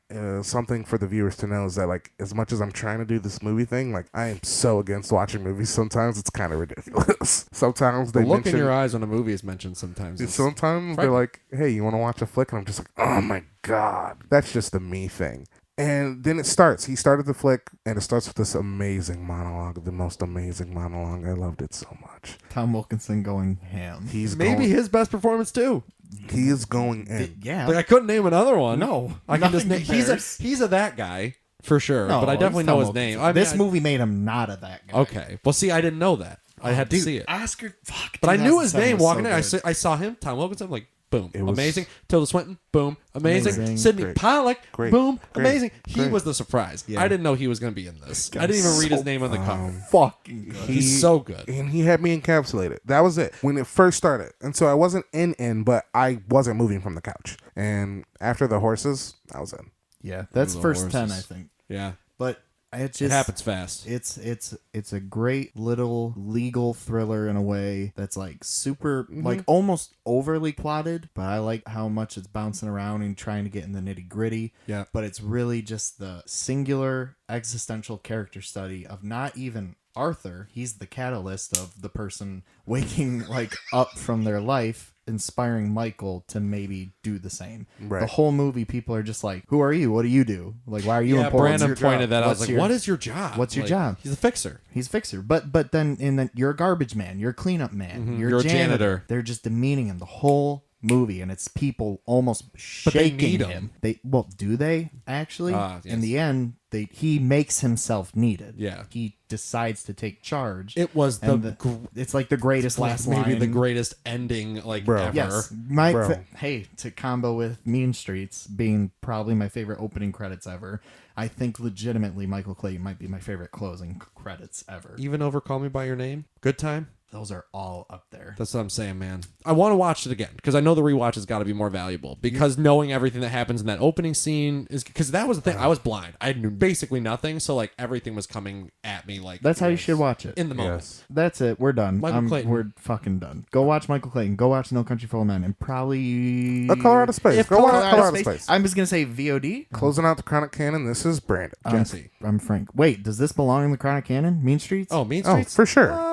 Something for the viewers to know is that, like, as much as I'm trying to do this movie thing, like, I am so against watching movies sometimes. It's kind of ridiculous. Sometimes The they look mention... in your eyes when a movie is mentioned sometimes. Sometimes they're like, hey, you want to watch a flick? And I'm just like, oh my God. That's just a me thing. And then it starts. He started the flick, and it starts with this amazing monologue, the most amazing monologue. I loved it so much. Tom Wilkinson going ham. He's maybe his best performance too. He is going in. Yeah. Like I couldn't name another one. No. I can just nothing name. compares. He's a that guy for sure. No, but I definitely it's know Tom his Wilkinson. name. I mean, This movie made him not a that guy. Okay. Well, see, I didn't know that. I had to Dude, see it. Oscar. Fuck. But I knew his 2007 name was walking so in. good. I saw him, Tom Wilkinson. I'm like, boom, It was- amazing. Tilda Swinton, boom, amazing. Amazing. Sidney Great. Pollack, Great. boom, Great. amazing. He Great. was the surprise. Yeah. I didn't know he was going to be in this. I didn't even read his name on the cover. Fucking good. He's so good. And he had me encapsulated. That was it. When it first started. And so I wasn't in, but I wasn't moving from the couch. And after the horses, I was in. Yeah, that's The first 10, I horses. think. Yeah. But it just It happens fast. It's a great little legal thriller in a way that's like super like almost overly plotted, but I like how much it's bouncing around and trying to get in the nitty gritty. Yeah. But it's really just the singular existential character study of not even Arthur. He's the catalyst of the person waking like up from their life, inspiring Michael to maybe do the same. Right. The whole movie, people are just like, "Who are you? What do you do? Like, why are you Yeah, important?" Brandon What's your pointed job? that out. I was What's like, your- what is your job? what's your Like, job? He's a fixer. He's a fixer, but then you're a garbage man, you're a cleanup man, You're a janitor. They're just demeaning him the whole movie, and it's people almost But they shaking need him. him. Do they actually? Yes. In the end, he makes himself needed. Yeah. he decides to take charge. It was and it's like the greatest last maybe line. the greatest ending like Bro. ever. Yes, Bro. Hey, to combo with Mean Streets being probably my favorite opening credits ever, I think legitimately Michael Clayton might be my favorite closing credits ever. Even over Call Me By Your Name. Good time. Those are all up there. That's what I'm saying, man. I want to watch it again because I know the rewatch has got to be more valuable because knowing everything that happens in that opening scene is because that was the thing. I was blind. I knew basically nothing. So like everything was coming at me like That's how you should watch it. in the moment. Yes. That's it. We're done. Michael Clayton. We're fucking done. Go watch Michael Clayton. Go watch No Country for Old Men, and probably Colorado Space. If Go watch Colorado Colorado Space. Space. I'm just gonna say VOD. Closing out the Chronic Canon, this is Brandon. Jesse. I'm Frank. Wait, does this belong in the Chronic Canon? Mean Streets? Oh, Mean Oh, Streets? for sure.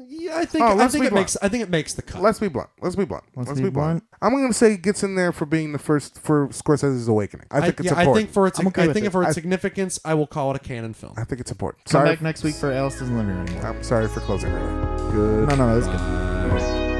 Yeah, I think it makes the cut. Let's be blunt. Let's be blunt. I'm going to say it gets in there for being the first for Scorsese's Awakening. I think it's important. I think for its for its significance, I will call it a Canon film. I think it's important. Come back next week for Alice Doesn't Live Here Anymore. I'm sorry for closing early. No, it's good.